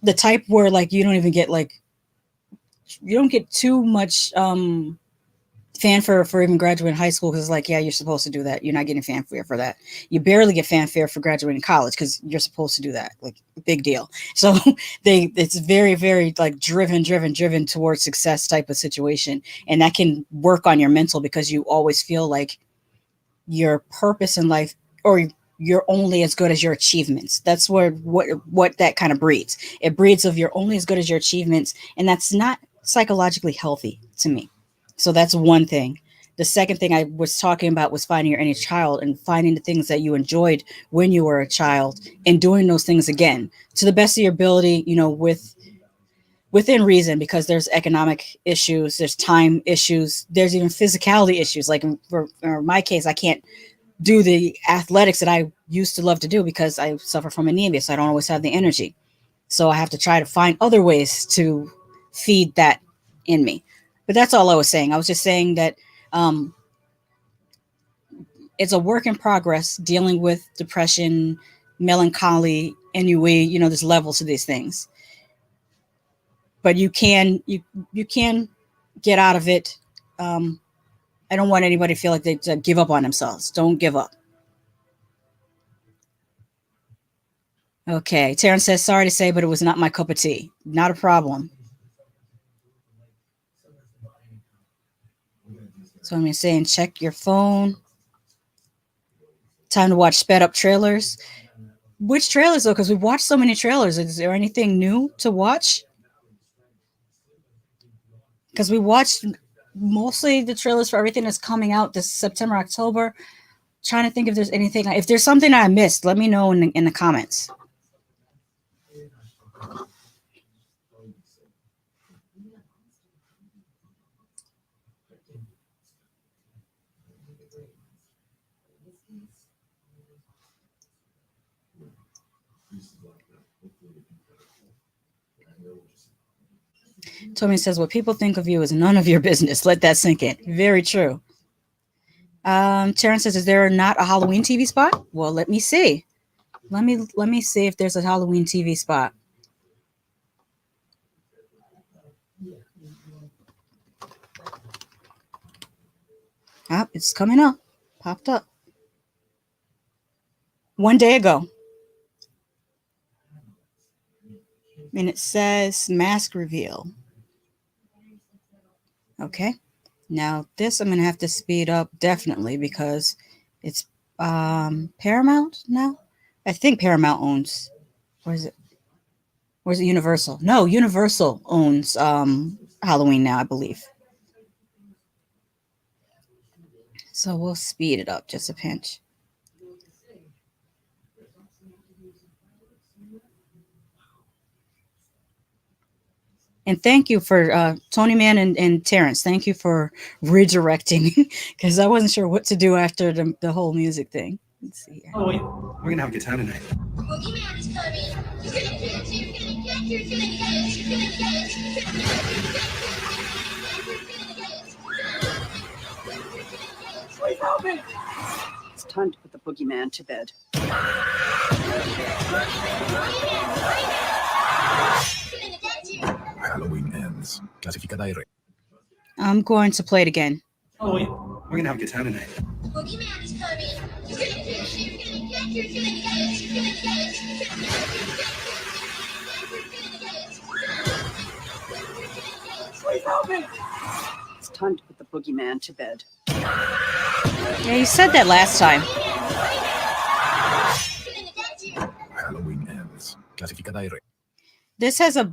the type where like you don't get too much fanfare for even graduating high school, because it's like, yeah, you're supposed to do that. You're not getting fanfare for that. You barely get fanfare for graduating college because you're supposed to do that. Like, big deal. So it's very, very like driven towards success type of situation. And that can work on your mental because you always feel like your purpose in life, or you're only as good as your achievements. That's what that kind of breeds. It breeds of you're only as good as your achievements. And that's not psychologically healthy to me. So that's one thing. The second thing I was talking about was finding your inner child and finding the things that you enjoyed when you were a child and doing those things again to the best of your ability, you know, within reason, because there's economic issues, there's time issues, there's even physicality issues. Like for my case, I can't do the athletics that I used to love to do because I suffer from anemia. So I don't always have the energy. So I have to try to find other ways to feed that in me. But that's all I was saying. I was just saying that it's a work in progress dealing with depression, melancholy, ennui. You know, there's levels to these things. But you can get out of it. I don't want anybody to feel like they give up on themselves. Don't give up. Okay, Terrence says, sorry to say, but it was not my cup of tea. Not a problem. So I'm saying, check your phone. Time to watch sped up trailers. Which trailers though? Because we've watched so many trailers. Is there anything new to watch? Because we watched mostly the trailers for everything that's coming out this September, October. Trying to think if there's anything. If there's something I missed, let me know in the comments. Tommy says, what people think of you is none of your business. Let that sink in. Very true. Terrence says, is there not a Halloween TV spot? Well, let me see. Let me see if there's a Halloween TV spot. Ah, it's coming up. Popped up. 1 day ago. And it says mask reveal. Okay. Now this I'm going to have to speed up definitely because it's Paramount now. I think Paramount owns. Where's it Universal? No, Universal owns Halloween now, I believe. So we'll speed it up just a pinch. And thank you for Tony Man and Terrence. Thank you for redirecting because I wasn't sure what to do after the whole music thing. Let's see. Oh, wait. We're going to have a good time tonight. Boogeyman's coming. You're gonna get you. You're gonna get you. You're gonna get it. You're gonna get it. You're gonna get it. Please help me. It's time to put the boogeyman to bed. Halloween ends. Clasificada y I'm going to play it again. Oh, wait. We're going to have a good time tonight. Boogeyman's coming. You're gonna get you. You're gonna get you. You're gonna get it. You're gonna get it. You're gonna get it. Please help me. It's time to put the boogeyman to bed. Yeah, you said that last time. Halloween ends. Clasificada y This has a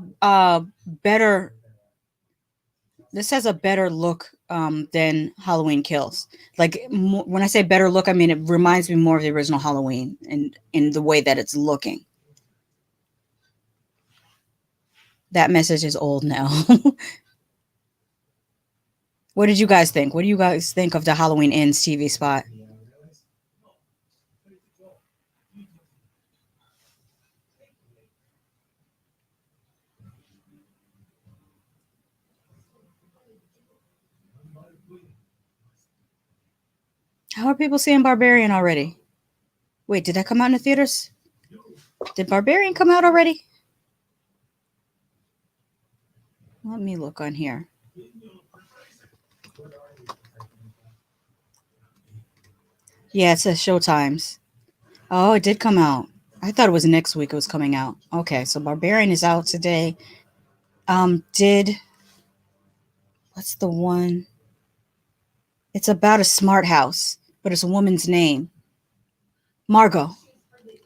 better look than Halloween Kills. Like when I say better look, I mean it reminds me more of the original Halloween and in the way that it's looking. That message is old now. What did you guys think? What do you guys think of the Halloween Ends TV spot? How are people seeing Barbarian already? Wait, did that come out in the theaters? Did Barbarian come out already? Let me look on here. Yeah, it says Showtimes. Oh, it did come out. I thought it was next week it was coming out. Okay, so Barbarian is out today. What's the one? It's about a smart house, but it's a woman's name. Margot.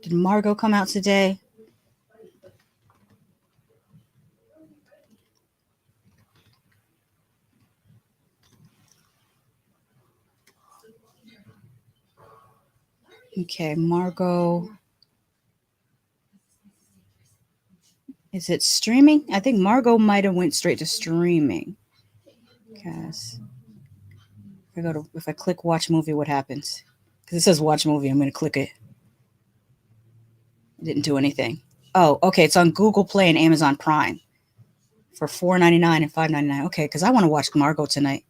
Did Margot come out today? Okay, Margot. Is it streaming? I think Margot might have went straight to streaming. Guys, if I click watch movie, what happens? Because it says watch movie, I'm going to click it. It didn't do anything. Oh, okay, it's on Google Play and Amazon Prime for $4.99 and $5.99. Okay, because I want to watch Margot tonight.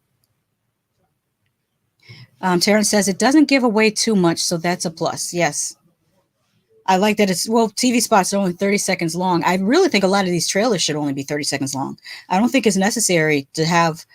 Terrence says it doesn't give away too much, so that's a plus. Yes. I like that TV spots are only 30 seconds long. I really think a lot of these trailers should only be 30 seconds long. I don't think it's necessary to have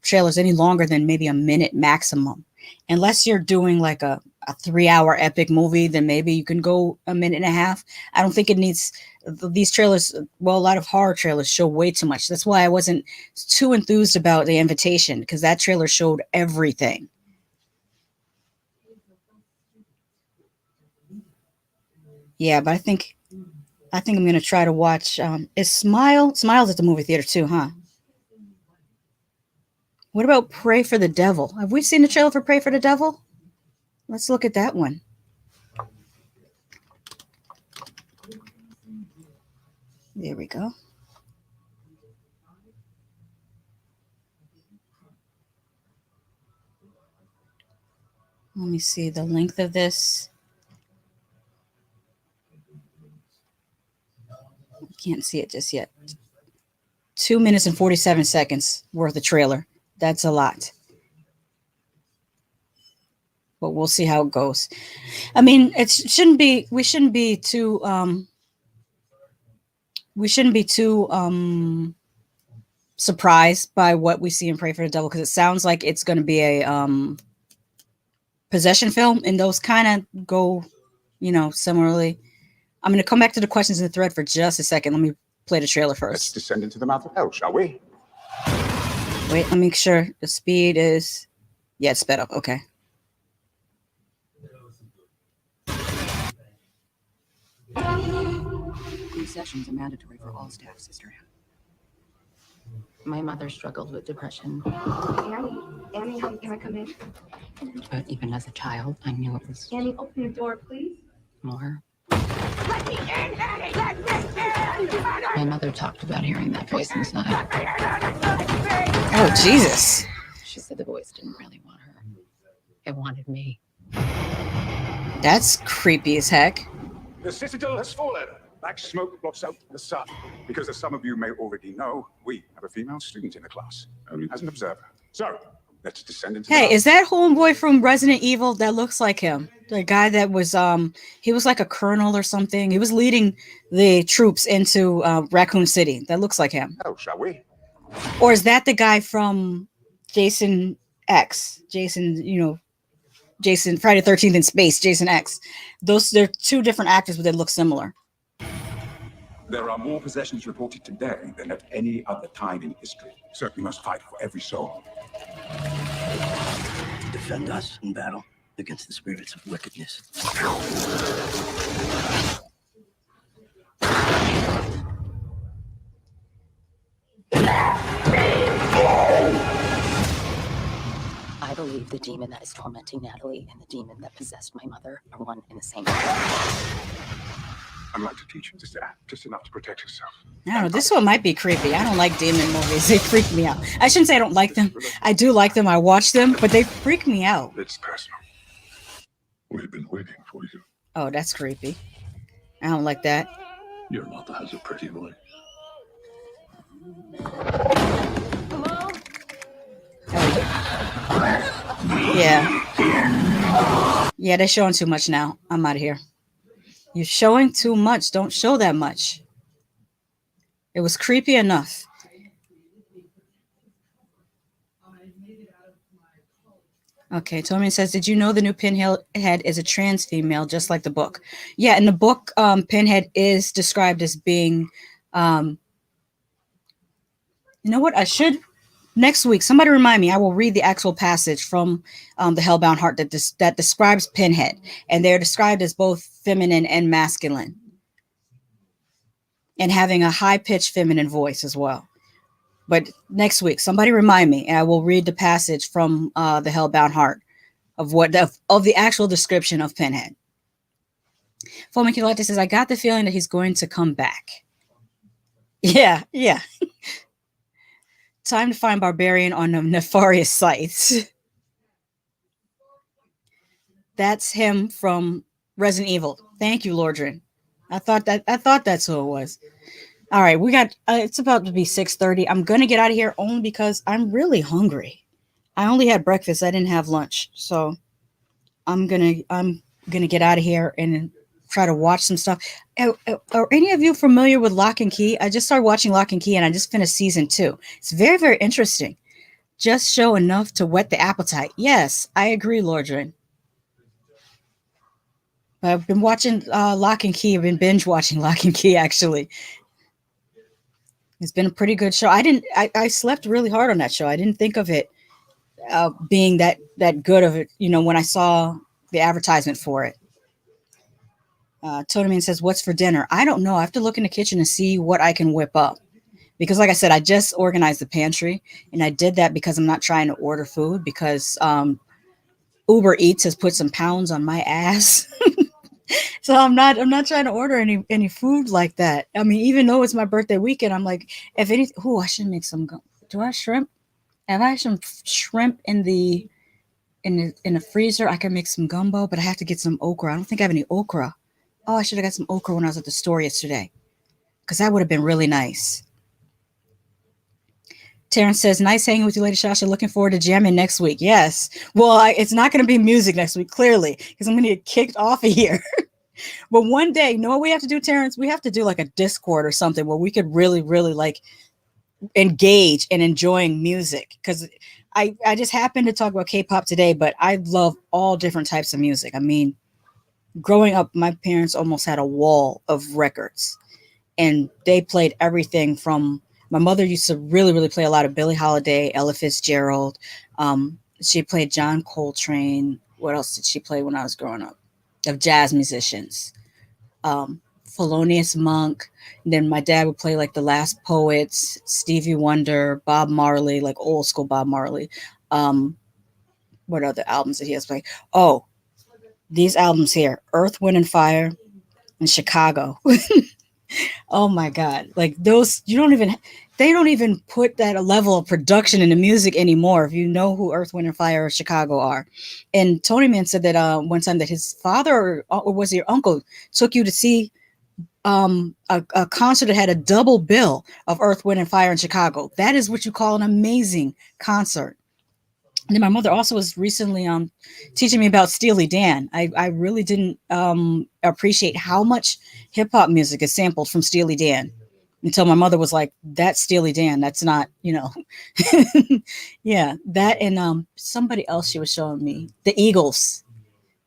trailers any longer than maybe a minute maximum. Unless you're doing like a 3-hour epic movie, then maybe you can go a minute and a half. I don't think it needs these trailers. Well, a lot of horror trailers show way too much. That's why I wasn't too enthused about The Invitation, because that trailer showed everything. Yeah, but I think I'm going to try to watch. Is Smiles at the movie theater too, huh? What about Pray for the Devil? Have we seen the trailer for Pray for the Devil? Let's look at that one. There we go. Let me see the length of this. Can't see it just yet. 2 minutes and 47 seconds worth of trailer. That's a lot. But we'll see how it goes. I mean, we shouldn't be too surprised by what we see in Pray for the Devil, because it sounds like it's going to be a possession film, and those kind of go, similarly. I'm going to come back to the questions in the thread for just a second. Let me play the trailer first. Let's descend into the mouth of hell, shall we? Wait, let me make sure the speed is... Yeah, it's sped up. Okay. These sessions are mandatory for all staff, Sister Anne. My mother struggled with depression. Annie, can I come in? But even as a child, I knew it was Annie, open your door, please. more. Let me in, Annie! Let me in! My mother talked about hearing that voice inside. Oh, Jesus. She said the voice didn't really want her. It wanted me. That's creepy as heck. The citadel has fallen. Black smoke blots out the sun. Because as some of you may already know, we have a female student in the class, only as an observer. So, let's descend into Hey, is that homeboy from Resident Evil? That looks like him. The guy that was, he was like a colonel or something. He was leading the troops into Raccoon City. That looks like him. Oh, shall we? Or is that the guy from Jason X? Jason, Friday the 13th in space, Jason X. They're two different actors, but they look similar. There are more possessions reported today than at any other time in history. So we must fight for every soul. To defend us in battle against the spirits of wickedness. I believe the demon that is tormenting Natalie and the demon that possessed my mother are one and the same. I'd like to teach you Sister Anne, just enough to protect yourself. I don't know. This one might be creepy. I don't like demon movies. They freak me out. I shouldn't say I don't like them. I do like them. I watch them, but they freak me out. It's personal. We've been waiting for you. Oh, that's creepy. I don't like that. Your mother has a pretty voice. Hello? Yeah. Yeah, they're showing too much now. I'm out of here. You're showing too much. Don't show that much. It was creepy enough. Okay, Tommy says, did you know the new Pinhead is a trans female, just like the book? Yeah, in the book, Pinhead is described as being, you know what? I should, next week, somebody remind me, I will read the actual passage from the Hellbound Heart that describes Pinhead. And they're described as both feminine and masculine. And having a high-pitched feminine voice as well. But next week, somebody remind me, and I will read the passage from the Hellbound Heart of what of the actual description of Pinhead. Fomiculati says, I got the feeling that he's going to come back. Yeah. Time to find Barbarian on the nefarious sites. That's him from Resident Evil. Thank you, Lordrin. I thought that's who it was. All right, we got it's about to be 6:30. I'm gonna get out of here only because I'm really hungry. I only had breakfast. I didn't have lunch, so I'm gonna get out of here and try to watch some stuff. Are any of you familiar with Lock and Key? I just started watching Lock and Key, and I just finished season 2. It's very, very interesting. Just show enough to whet the appetite. Yes, I agree, Lordrin. I've been watching Lock and Key. I've been binge watching Lock and Key, actually. It's been a pretty good show. I slept really hard on that show. I didn't think of it being that good of it, when I saw the advertisement for it. Tony Man says, what's for dinner? I don't know. I have to look in the kitchen and see what I can whip up. Because like I said, I just organized the pantry, and I did that because I'm not trying to order food because Uber Eats has put some pounds on my ass. So I'm not trying to order any food like that. I mean, even though it's my birthday weekend, I'm like, if any, I should make some. Do I have shrimp? If I have some shrimp in the freezer, I can make some gumbo, but I have to get some okra. I don't think I have any okra. Oh, I should have got some okra when I was at the store yesterday, because that would have been really nice. Terrence says, nice hanging with you, Lady Shasha. Looking forward to jamming next week. Yes. Well, it's not going to be music next week, clearly, because I'm going to get kicked off of here. But one day, you know what we have to do, Terrence? We have to do like a Discord or something where we could really, really like engage in enjoying music. Because I just happened to talk about K-pop today, but I love all different types of music. I mean, growing up, my parents almost had a wall of records. And they played everything from... My mother used to really, really play a lot of Billie Holiday, Ella Fitzgerald. She played John Coltrane. What else did she play when I was growing up? Of jazz musicians. Thelonious Monk. And then my dad would play like The Last Poets, Stevie Wonder, Bob Marley, like old school Bob Marley. What other albums did he have played? Oh, these albums here. Earth, Wind and Fire and Chicago. Oh my God. Like those, they don't even put that level of production in the music anymore. If you know who Earth, Wind and Fire or Chicago are. And Tony Man said that one time that his father or was it your uncle took you to see a concert that had a double bill of Earth, Wind and Fire in Chicago. That is what you call an amazing concert. And then my mother also was recently teaching me about Steely Dan. I really didn't appreciate how much hip hop music is sampled from Steely Dan until my mother was like, that's Steely Dan. That's not, yeah, that and somebody else she was showing me, the Eagles.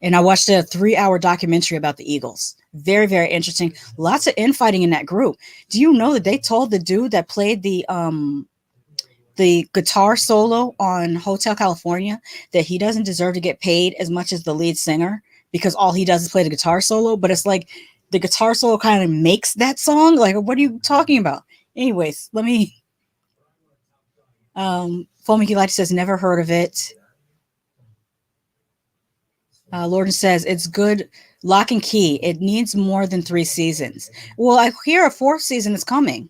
And I watched a 3-hour documentary about the Eagles. Very, very interesting. Lots of infighting in that group. Do you know that they told the dude that played the guitar solo on Hotel California that he doesn't deserve to get paid as much as the lead singer because all he does is play the guitar solo, but it's like the guitar solo kind of makes that song. Like, what are you talking about? Anyways, let me, Foamy Light says, never heard of it. Lorden says, it's good. Lock and Key. It needs more than 3 seasons. Well, I hear a 4th season is coming.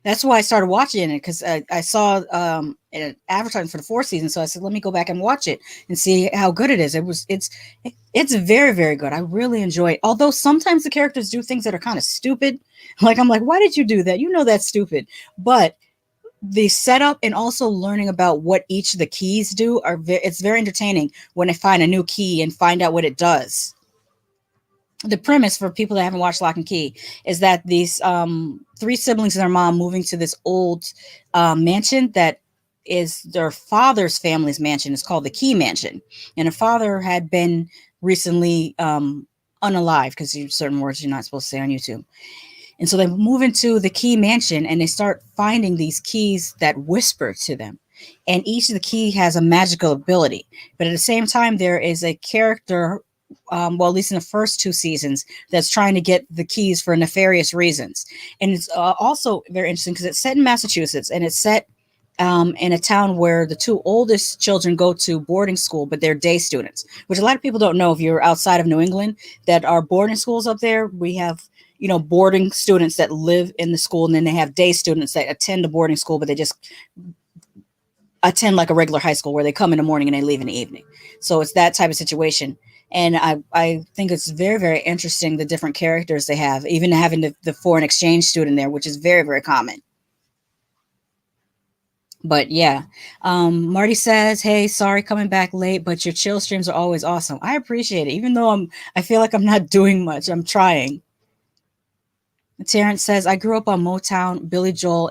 That's why I started watching it, because I saw an advertisement for the 4th season. So I said, let me go back and watch it and see how good it is. It's very, very good. I really enjoy it. Although sometimes the characters do things that are kind of stupid. Like, I'm like, why did you do that? You know, that's stupid. But the setup and also learning about what each of the keys do it's very entertaining when I find a new key and find out what it does. The premise for people that haven't watched Lock and Key is that these 3 siblings and their mom moving to this old mansion that is their father's family's mansion. It's called the Key Mansion, and her father had been recently unalive, because certain words you're not supposed to say on YouTube. And so they move into the Key Mansion and they start finding these keys that whisper to them. And each of the key has a magical ability. But at the same time, there is a character, well, at least in the first 2 seasons, that's trying to get the keys for nefarious reasons. And it's also very interesting because it's set in Massachusetts, and it's set in a town where the 2 oldest children go to boarding school, but they're day students, which a lot of people don't know if you're outside of New England, that our boarding schools up there, we have, you know, boarding students that live in the school, and then they have day students that attend the boarding school, but they just attend like a regular high school where they come in the morning and they leave in the evening. So it's that type of situation. And I think it's very, very interesting, the different characters they have, even having the foreign exchange student there, which is very, very common. But yeah, Marty says, hey, sorry coming back late, but your chill streams are always awesome. I appreciate it. Even though I feel like I'm not doing much, I'm trying. Terrence says, I grew up on Motown, Billy Joel,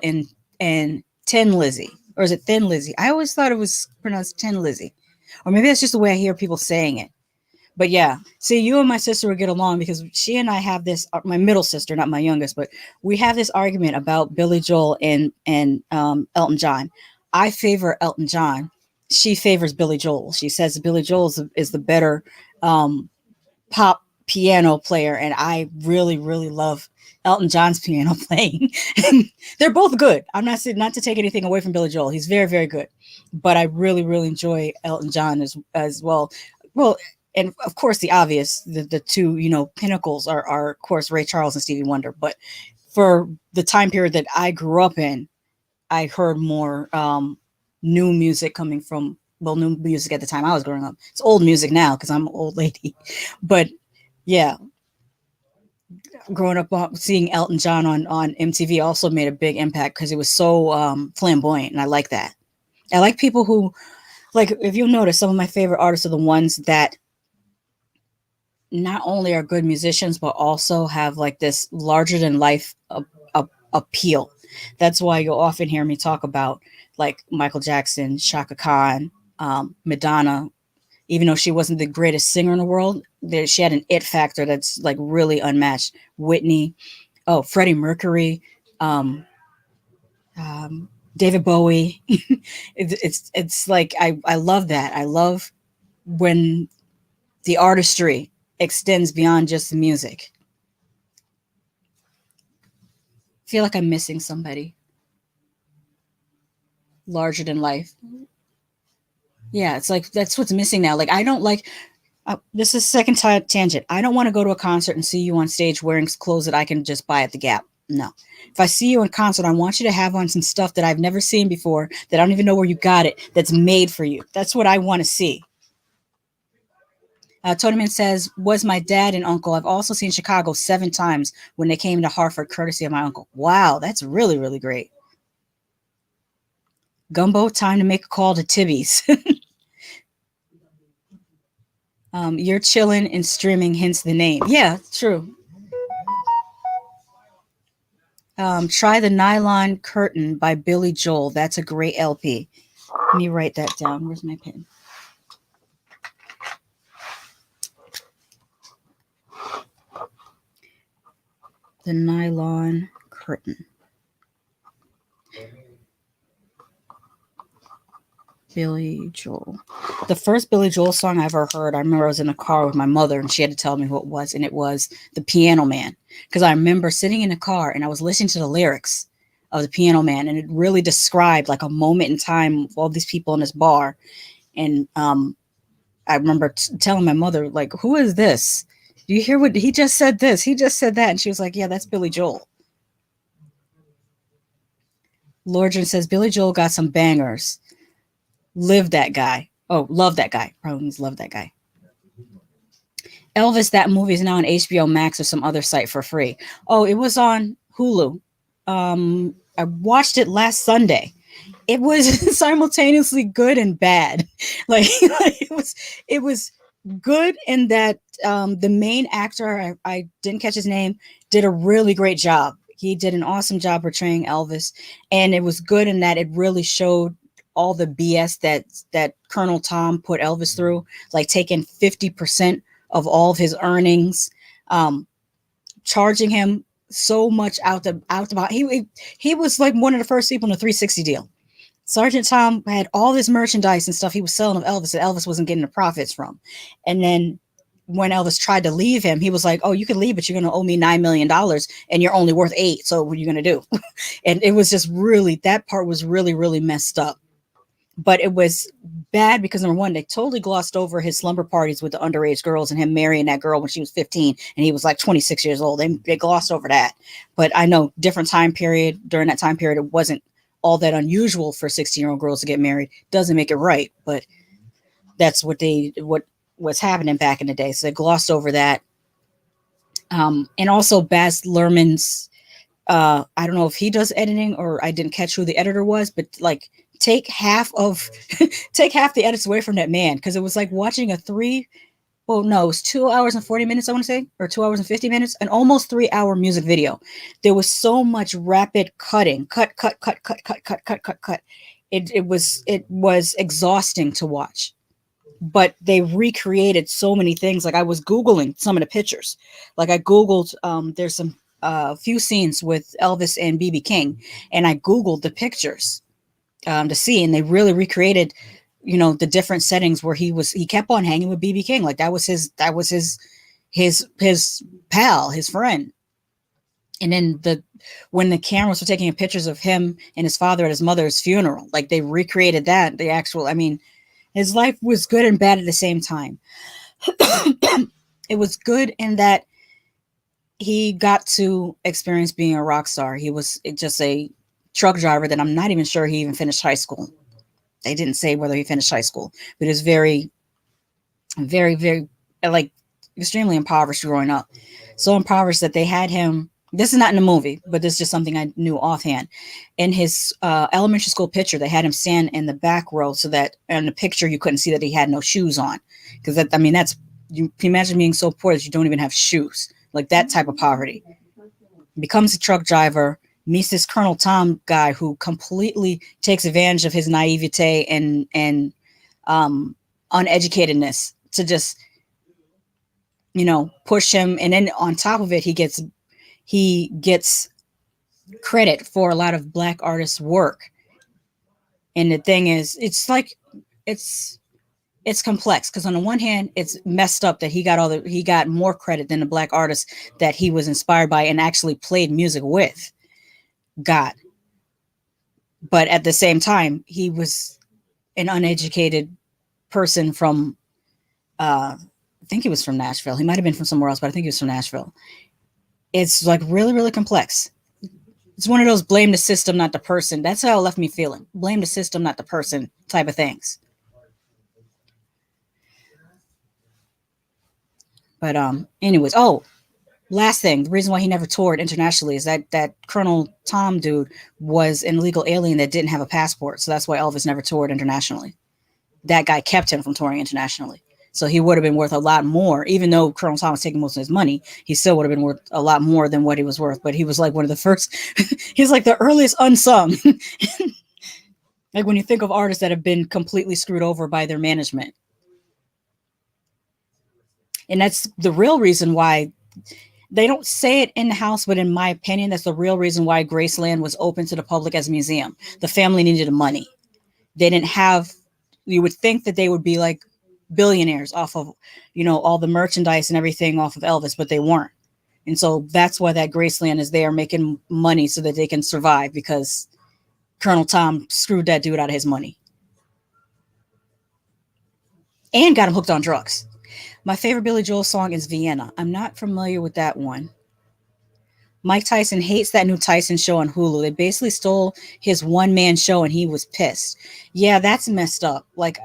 and Tin Lizzy. Or is it Thin Lizzy? I always thought it was pronounced Tin Lizzy. Or maybe that's just the way I hear people saying it. But yeah, see, you and my sister would get along because she and I have this, my middle sister, not my youngest, but we have this argument about Billy Joel and Elton John. I favor Elton John. She favors Billy Joel. She says Billy Joel is the better pop piano player. And I really, really love Elton John's piano playing. They're both good. I'm not saying not to take anything away from Billy Joel. He's very, very good. But I really, really enjoy Elton John as well. Well, and of course, the obvious, the 2, you know, pinnacles are, of course, Ray Charles and Stevie Wonder. But for the time period that I grew up in, I heard more new music coming from, well, new music at the time I was growing up. It's old music now because I'm an old lady. But yeah, growing up seeing Elton John on MTV also made a big impact because it was so flamboyant, and I like that. I like people who, like, if you'll notice, some of my favorite artists are the ones that not only are good musicians, but also have like this larger than life appeal. That's why you'll often hear me talk about like Michael Jackson, Chaka Khan, Madonna. Even though she wasn't the greatest singer in the world, she had an it factor that's like really unmatched. Whitney, Freddie Mercury, David Bowie. It's like I love that. I love when the artistry extends beyond just the music. I feel like I'm missing somebody. Larger than life. Yeah, it's like that's what's missing now. Like I don't like. This is second tangent. I don't want to go to a concert and see you on stage wearing clothes that I can just buy at the Gap. No. If I see you in concert, I want you to have on some stuff that I've never seen before, that I don't even know where you got it, that's made for you. That's what I want to see. Tonyman says, was my dad and uncle. I've also seen Chicago 7 times when they came to Hartford, courtesy of my uncle. Wow, that's really, really great. Gumbo, time to make a call to Tibby's. You're chilling and streaming, hence the name. Yeah, true. Try the Nylon Curtain by Billy Joel. That's a great LP. Let me write that down. Where's my pen? The Nylon Curtain. Billy Joel. The first Billy Joel song I ever heard, I remember I was in a car with my mother and she had to tell me who it was, and it was The Piano Man. Because I remember sitting in the car and I was listening to the lyrics of The Piano Man, and it really described like a moment in time of all these people in this bar. And I remember telling my mother, like, who is this? Do you hear what he just said? This, he just said that. And she was like, yeah, that's Billy Joel. Lordran says, Billy Joel got some bangers. Live that guy. Oh, love that guy. Probably means love that guy. Elvis, that movie is now on HBO Max or some other site for free. Oh, it was on Hulu. I watched it last Sunday. It was simultaneously good and bad. Like it was good in that the main actor, I didn't catch his name, did a really great job. He did an awesome job portraying Elvis, and it was good in that it really showed all the BS that Colonel Tom put Elvis through, like taking 50% of all of his earnings, charging him so much out the he was like one of the first people in the 360 deal. Sergeant Tom had all this merchandise and stuff he was selling of Elvis that Elvis wasn't getting the profits from. And then when Elvis tried to leave him, he was like, oh, you can leave, but you're going to owe me $9 million and you're only worth $8 million. So what are you going to do? And it was just really, that part was really, really messed up. But it was bad because, number one, they totally glossed over his slumber parties with the underage girls and him marrying that girl when she was 15 and he was like 26 years old. They glossed over that. But I know different time period, during that time period, it wasn't all that unusual for 16-year-old girls to get married. Doesn't make it right, but that's what was happening back in the day. So they glossed over that. And also Baz Luhrmann's, I don't know if he does editing or I didn't catch who the editor was, but like take half the edits away from that man. Cause it was like watching it was 2 hours and 40 minutes, I want to say, or 2 hours and 50 minutes, an almost 3-hour music video. There was so much rapid cutting, cut. It was exhausting to watch. But they recreated so many things. Like I was Googling some of the pictures. Like I Googled, there's some few scenes with Elvis and BB King, and I Googled the pictures to see, and they really recreated, the different settings where he kept on hanging with BB King. Like that was his pal, his friend. And then when the cameras were taking pictures of him and his father at his mother's funeral, like they recreated that. His life was good and bad at the same time. It was good in that he got to experience being a rock star. He was just a truck driver that I'm not even sure he even finished high school. They didn't say whether he finished high school, but it was very, very, very, like extremely impoverished growing up. So impoverished that they had him. This is not in the movie, but this is just something I knew offhand. In his elementary school picture, they had him stand in the back row so that in the picture you couldn't see that he had no shoes on. Because you can imagine being so poor that you don't even have shoes. Like that type of poverty. Becomes a truck driver, meets this Colonel Tom guy who completely takes advantage of his naivete and uneducatedness to just, push him. And then on top of it, he gets credit for a lot of Black artists' work. And the thing is, it's complex because on the one hand, it's messed up that he got more credit than the Black artists that he was inspired by and actually played music with got. But at the same time, he was an uneducated person from, I think he was from Nashville. He might've been from somewhere else, but I think he was from Nashville. It's like really, really complex. It's one of those blame the system, not the person. That's how it left me feeling. Blame the system, not the person type of things. But anyways, last thing, the reason why he never toured internationally is that Colonel Tom dude was an illegal alien that didn't have a passport. So that's why Elvis never toured internationally. That guy kept him from touring internationally. So he would have been worth a lot more, even though Colonel Tom was taking most of his money. He still would have been worth a lot more than what he was worth. But he was like one of the first, he's like the earliest unsung. Like when you think of artists that have been completely screwed over by their management. And that's the real reason why they don't say it in the house, but in my opinion, that's the real reason why Graceland was open to the public as a museum. The family needed the money. They didn't have, you would think that they would be like billionaires off of, all the merchandise and everything off of Elvis, but they weren't. And so that's why that Graceland is there making money so that they can survive, because Colonel Tom screwed that dude out of his money and got him hooked on drugs. My favorite Billy Joel song is Vienna. I'm not familiar with that one. Mike Tyson hates that new Tyson show on Hulu. They basically stole his one-man show and he was pissed. Yeah, that's messed up. Like,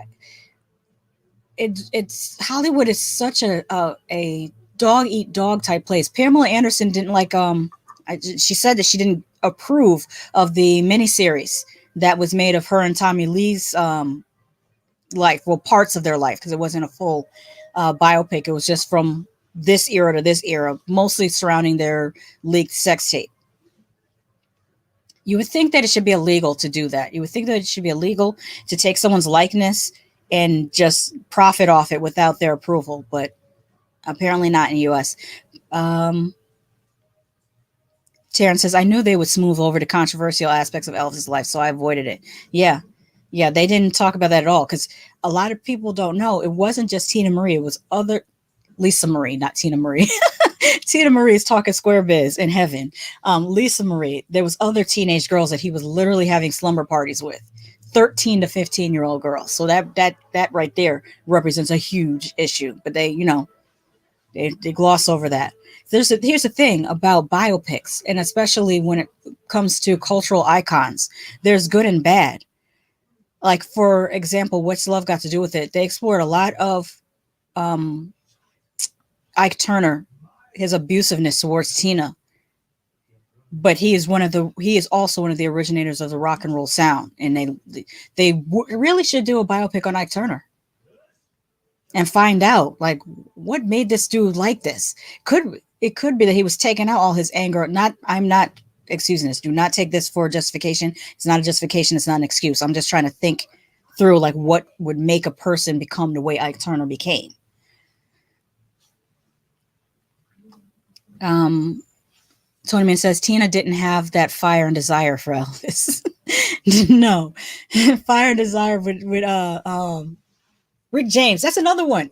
it's Hollywood is such a dog eat dog type place. Pamela Anderson didn't like, she said that she didn't approve of the miniseries that was made of her and Tommy Lee's life, well, parts of their life, because it wasn't a full biopic. It was just from this era to this era, mostly surrounding their leaked sex tape. You would think that it should be illegal to do that. You would think that it should be illegal to take someone's likeness and just profit off it without their approval, but apparently not in the U.S. Terrence says, I knew they would smooth over the controversial aspects of Elvis's life, so I avoided it. Yeah, they didn't talk about that at all, because a lot of people don't know. It wasn't just Tina Marie. It was Lisa Marie, not Tina Marie. Tina Marie is talking square biz in heaven. Lisa Marie, there was other teenage girls that he was literally having slumber parties with, 13 to 15-year-old girls. So that right there represents a huge issue. But they gloss over that. Here's the thing about biopics, and especially when it comes to cultural icons, there's good and bad. Like, for example, What's Love Got to Do with It? They explored a lot of Ike Turner, his abusiveness towards Tina, but he is also one of the originators of the rock and roll sound, and they really should do a biopic on Ike Turner and find out, like, what made this dude like this. It could be that he was taking out all his anger. I'm not excusing this. Do not take this for justification. It's not a justification. It's not an excuse. I'm just trying to think through, like, what would make a person become the way Ike Turner became. Tony Man says Tina didn't have that fire and desire for Elvis. No, fire and desire with Rick James. That's another one.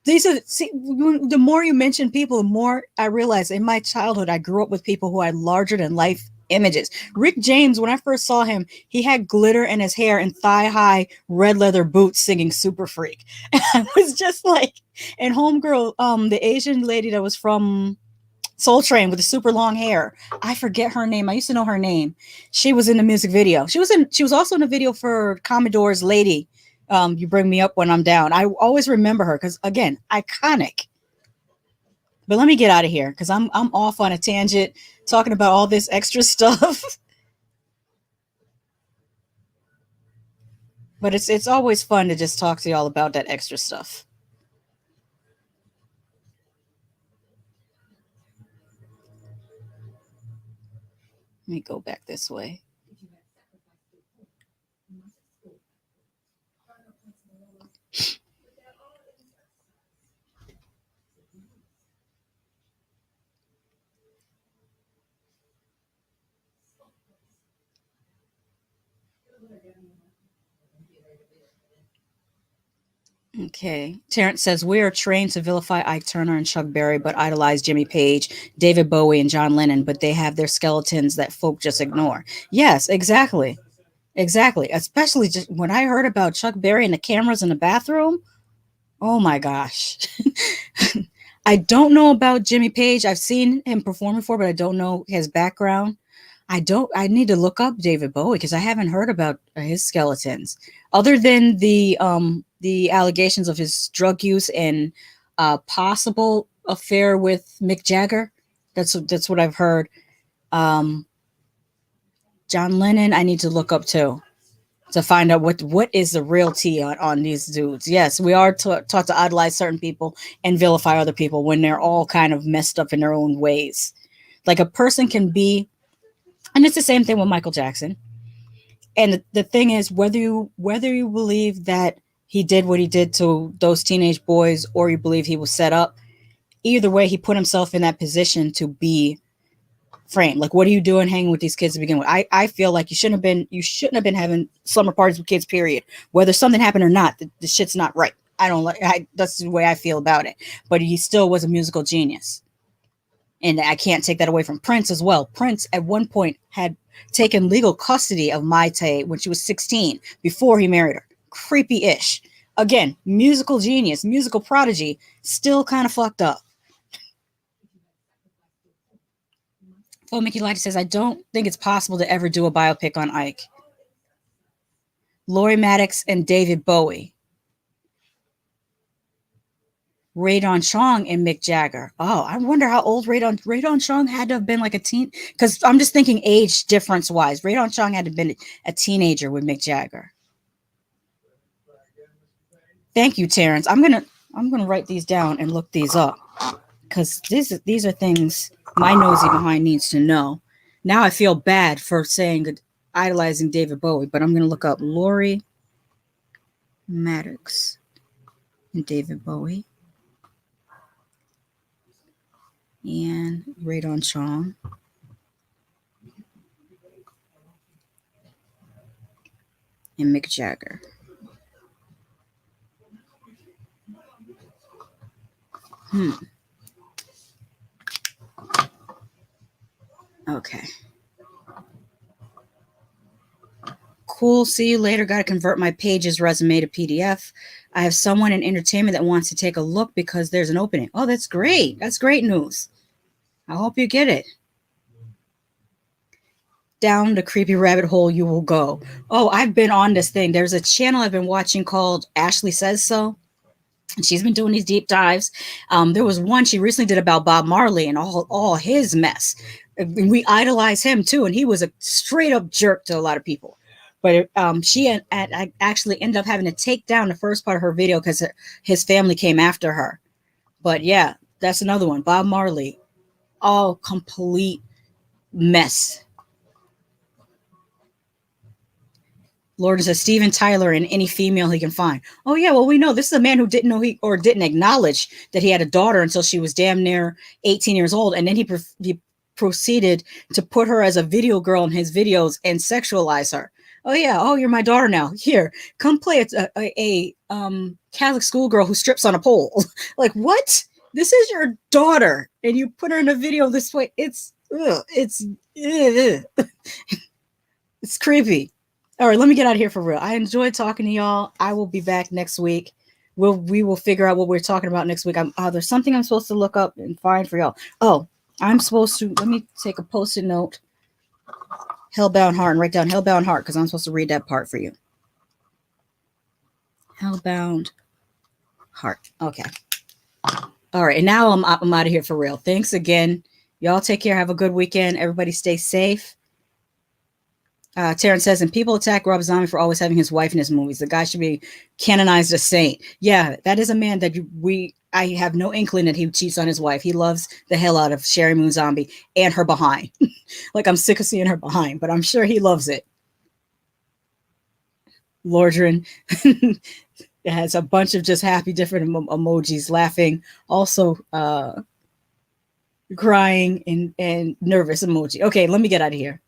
The more you mention people, the more I realize in my childhood, I grew up with people who had larger than life images. Rick James, when I first saw him, he had glitter in his hair and thigh-high red leather boots singing Super Freak. I was just like, and Homegirl, the Asian lady that was from Soul Train with the super long hair. I forget her name. I used to know her name. She was in the music video. She was also in a video for Commodore's Lady. You Bring Me Up When I'm Down. I always remember her because, again, iconic. But let me get out of here because I'm off on a tangent talking about all this extra stuff. But it's always fun to just talk to y'all about that extra stuff. Let me go back this way. Okay. Terrence says, we are trained to vilify Ike Turner and Chuck Berry, but idolize Jimmy Page, David Bowie, and John Lennon, but they have their skeletons that folk just ignore. Yes, exactly. Exactly. Especially just when I heard about Chuck Berry and the cameras in the bathroom. Oh my gosh. I don't know about Jimmy Page. I've seen him perform before, but I don't know his background. I need to look up David Bowie because I haven't heard about his skeletons other than the allegations of his drug use and possible affair with Mick Jagger. That's what I've heard. John Lennon, I need to look up too to find out what is the real tea on these dudes. Yes, we are taught to idolize certain people and vilify other people when they're all kind of messed up in their own ways. Like a person can be, and it's the same thing with Michael Jackson. And the thing is, whether you believe that he did what he did to those teenage boys, or you believe he was set up, either way, he put himself in that position to be framed. Like, what are you doing hanging with these kids to begin with? I feel like you shouldn't have been having slumber parties with kids, period. Whether something happened or not, the shit's not right. That's the way I feel about it. But he still was a musical genius. And I can't take that away from Prince as well. Prince at one point had taken legal custody of Mayte when she was 16 before he married her. Creepy-ish. Again, musical genius, musical prodigy, still kind of fucked up. Oh, Mickey Lighty says, I don't think it's possible to ever do a biopic on Ike. Laurie Maddox and David Bowie. Radon Chong and Mick Jagger. Oh, I wonder how old Radon Chong had to have been, like a teen. Because I'm just thinking age difference wise. Radon Chong had to have been a teenager with Mick Jagger. Thank you, Terrence. I'm gonna write these down and look these up because these are things my nosy behind needs to know. Now I feel bad for saying idolizing David Bowie, but I'm going to look up Laurie Maddox and David Bowie and Radon Chong. And Mick Jagger. Okay. Cool. See you later. Got to convert my Pages resume to PDF. I have someone in entertainment that wants to take a look because there's an opening. Oh, that's great. That's great news. I hope you get it. Down the creepy rabbit hole you will go. Oh, I've been on this thing. There's a channel I've been watching called Ashley Says So. And she's been doing these deep dives. There was one she recently did about Bob Marley and all his mess. And we idolize him too. And he was a straight up jerk to a lot of people. But she actually ended up having to take down the first part of her video because his family came after her. But yeah, that's another one. Bob Marley, all complete mess. Lord says Steven Tyler and any female he can find. Oh yeah, well we know this is a man who didn't know or didn't acknowledge that he had a daughter until she was damn near 18 years old, and then he proceeded to put her as a video girl in his videos and sexualize her. Oh yeah, oh you're my daughter now. Here, come play a Catholic schoolgirl who strips on a pole. Like what? This is your daughter, and you put her in a video this way. It's creepy. All right, let me get out of here for real. I enjoyed talking to y'all. I will be back next week. We will figure out what we're talking about next week. There's something I'm supposed to look up and find for y'all. Oh, I'm supposed to, let me take a post-it note. Hellbound Heart, and write down Hellbound Heart because I'm supposed to read that part for you. Hellbound Heart. Okay. All right, and now I'm out of here for real. Thanks again. Y'all take care. Have a good weekend. Everybody stay safe. Terrence says, and people attack Rob Zombie for always having his wife in his movies. The guy should be canonized a saint. Yeah, that is a man that I have no inkling that he cheats on his wife. He loves the hell out of Sherry Moon Zombie and her behind. Like I'm sick of seeing her behind, but I'm sure he loves it. Lordrin it has a bunch of just happy different emojis, laughing, also crying and nervous emoji. Okay, let me get out of here.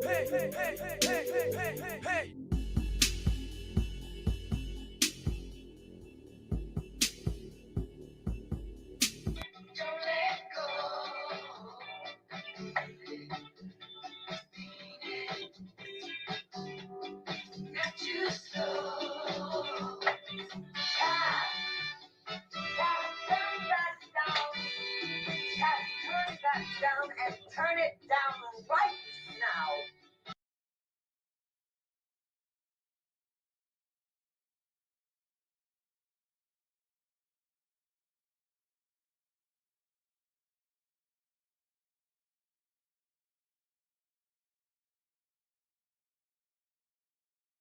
Hey, hey, hey, hey, hey, hey, hey, hey. Turn it down and turn it down.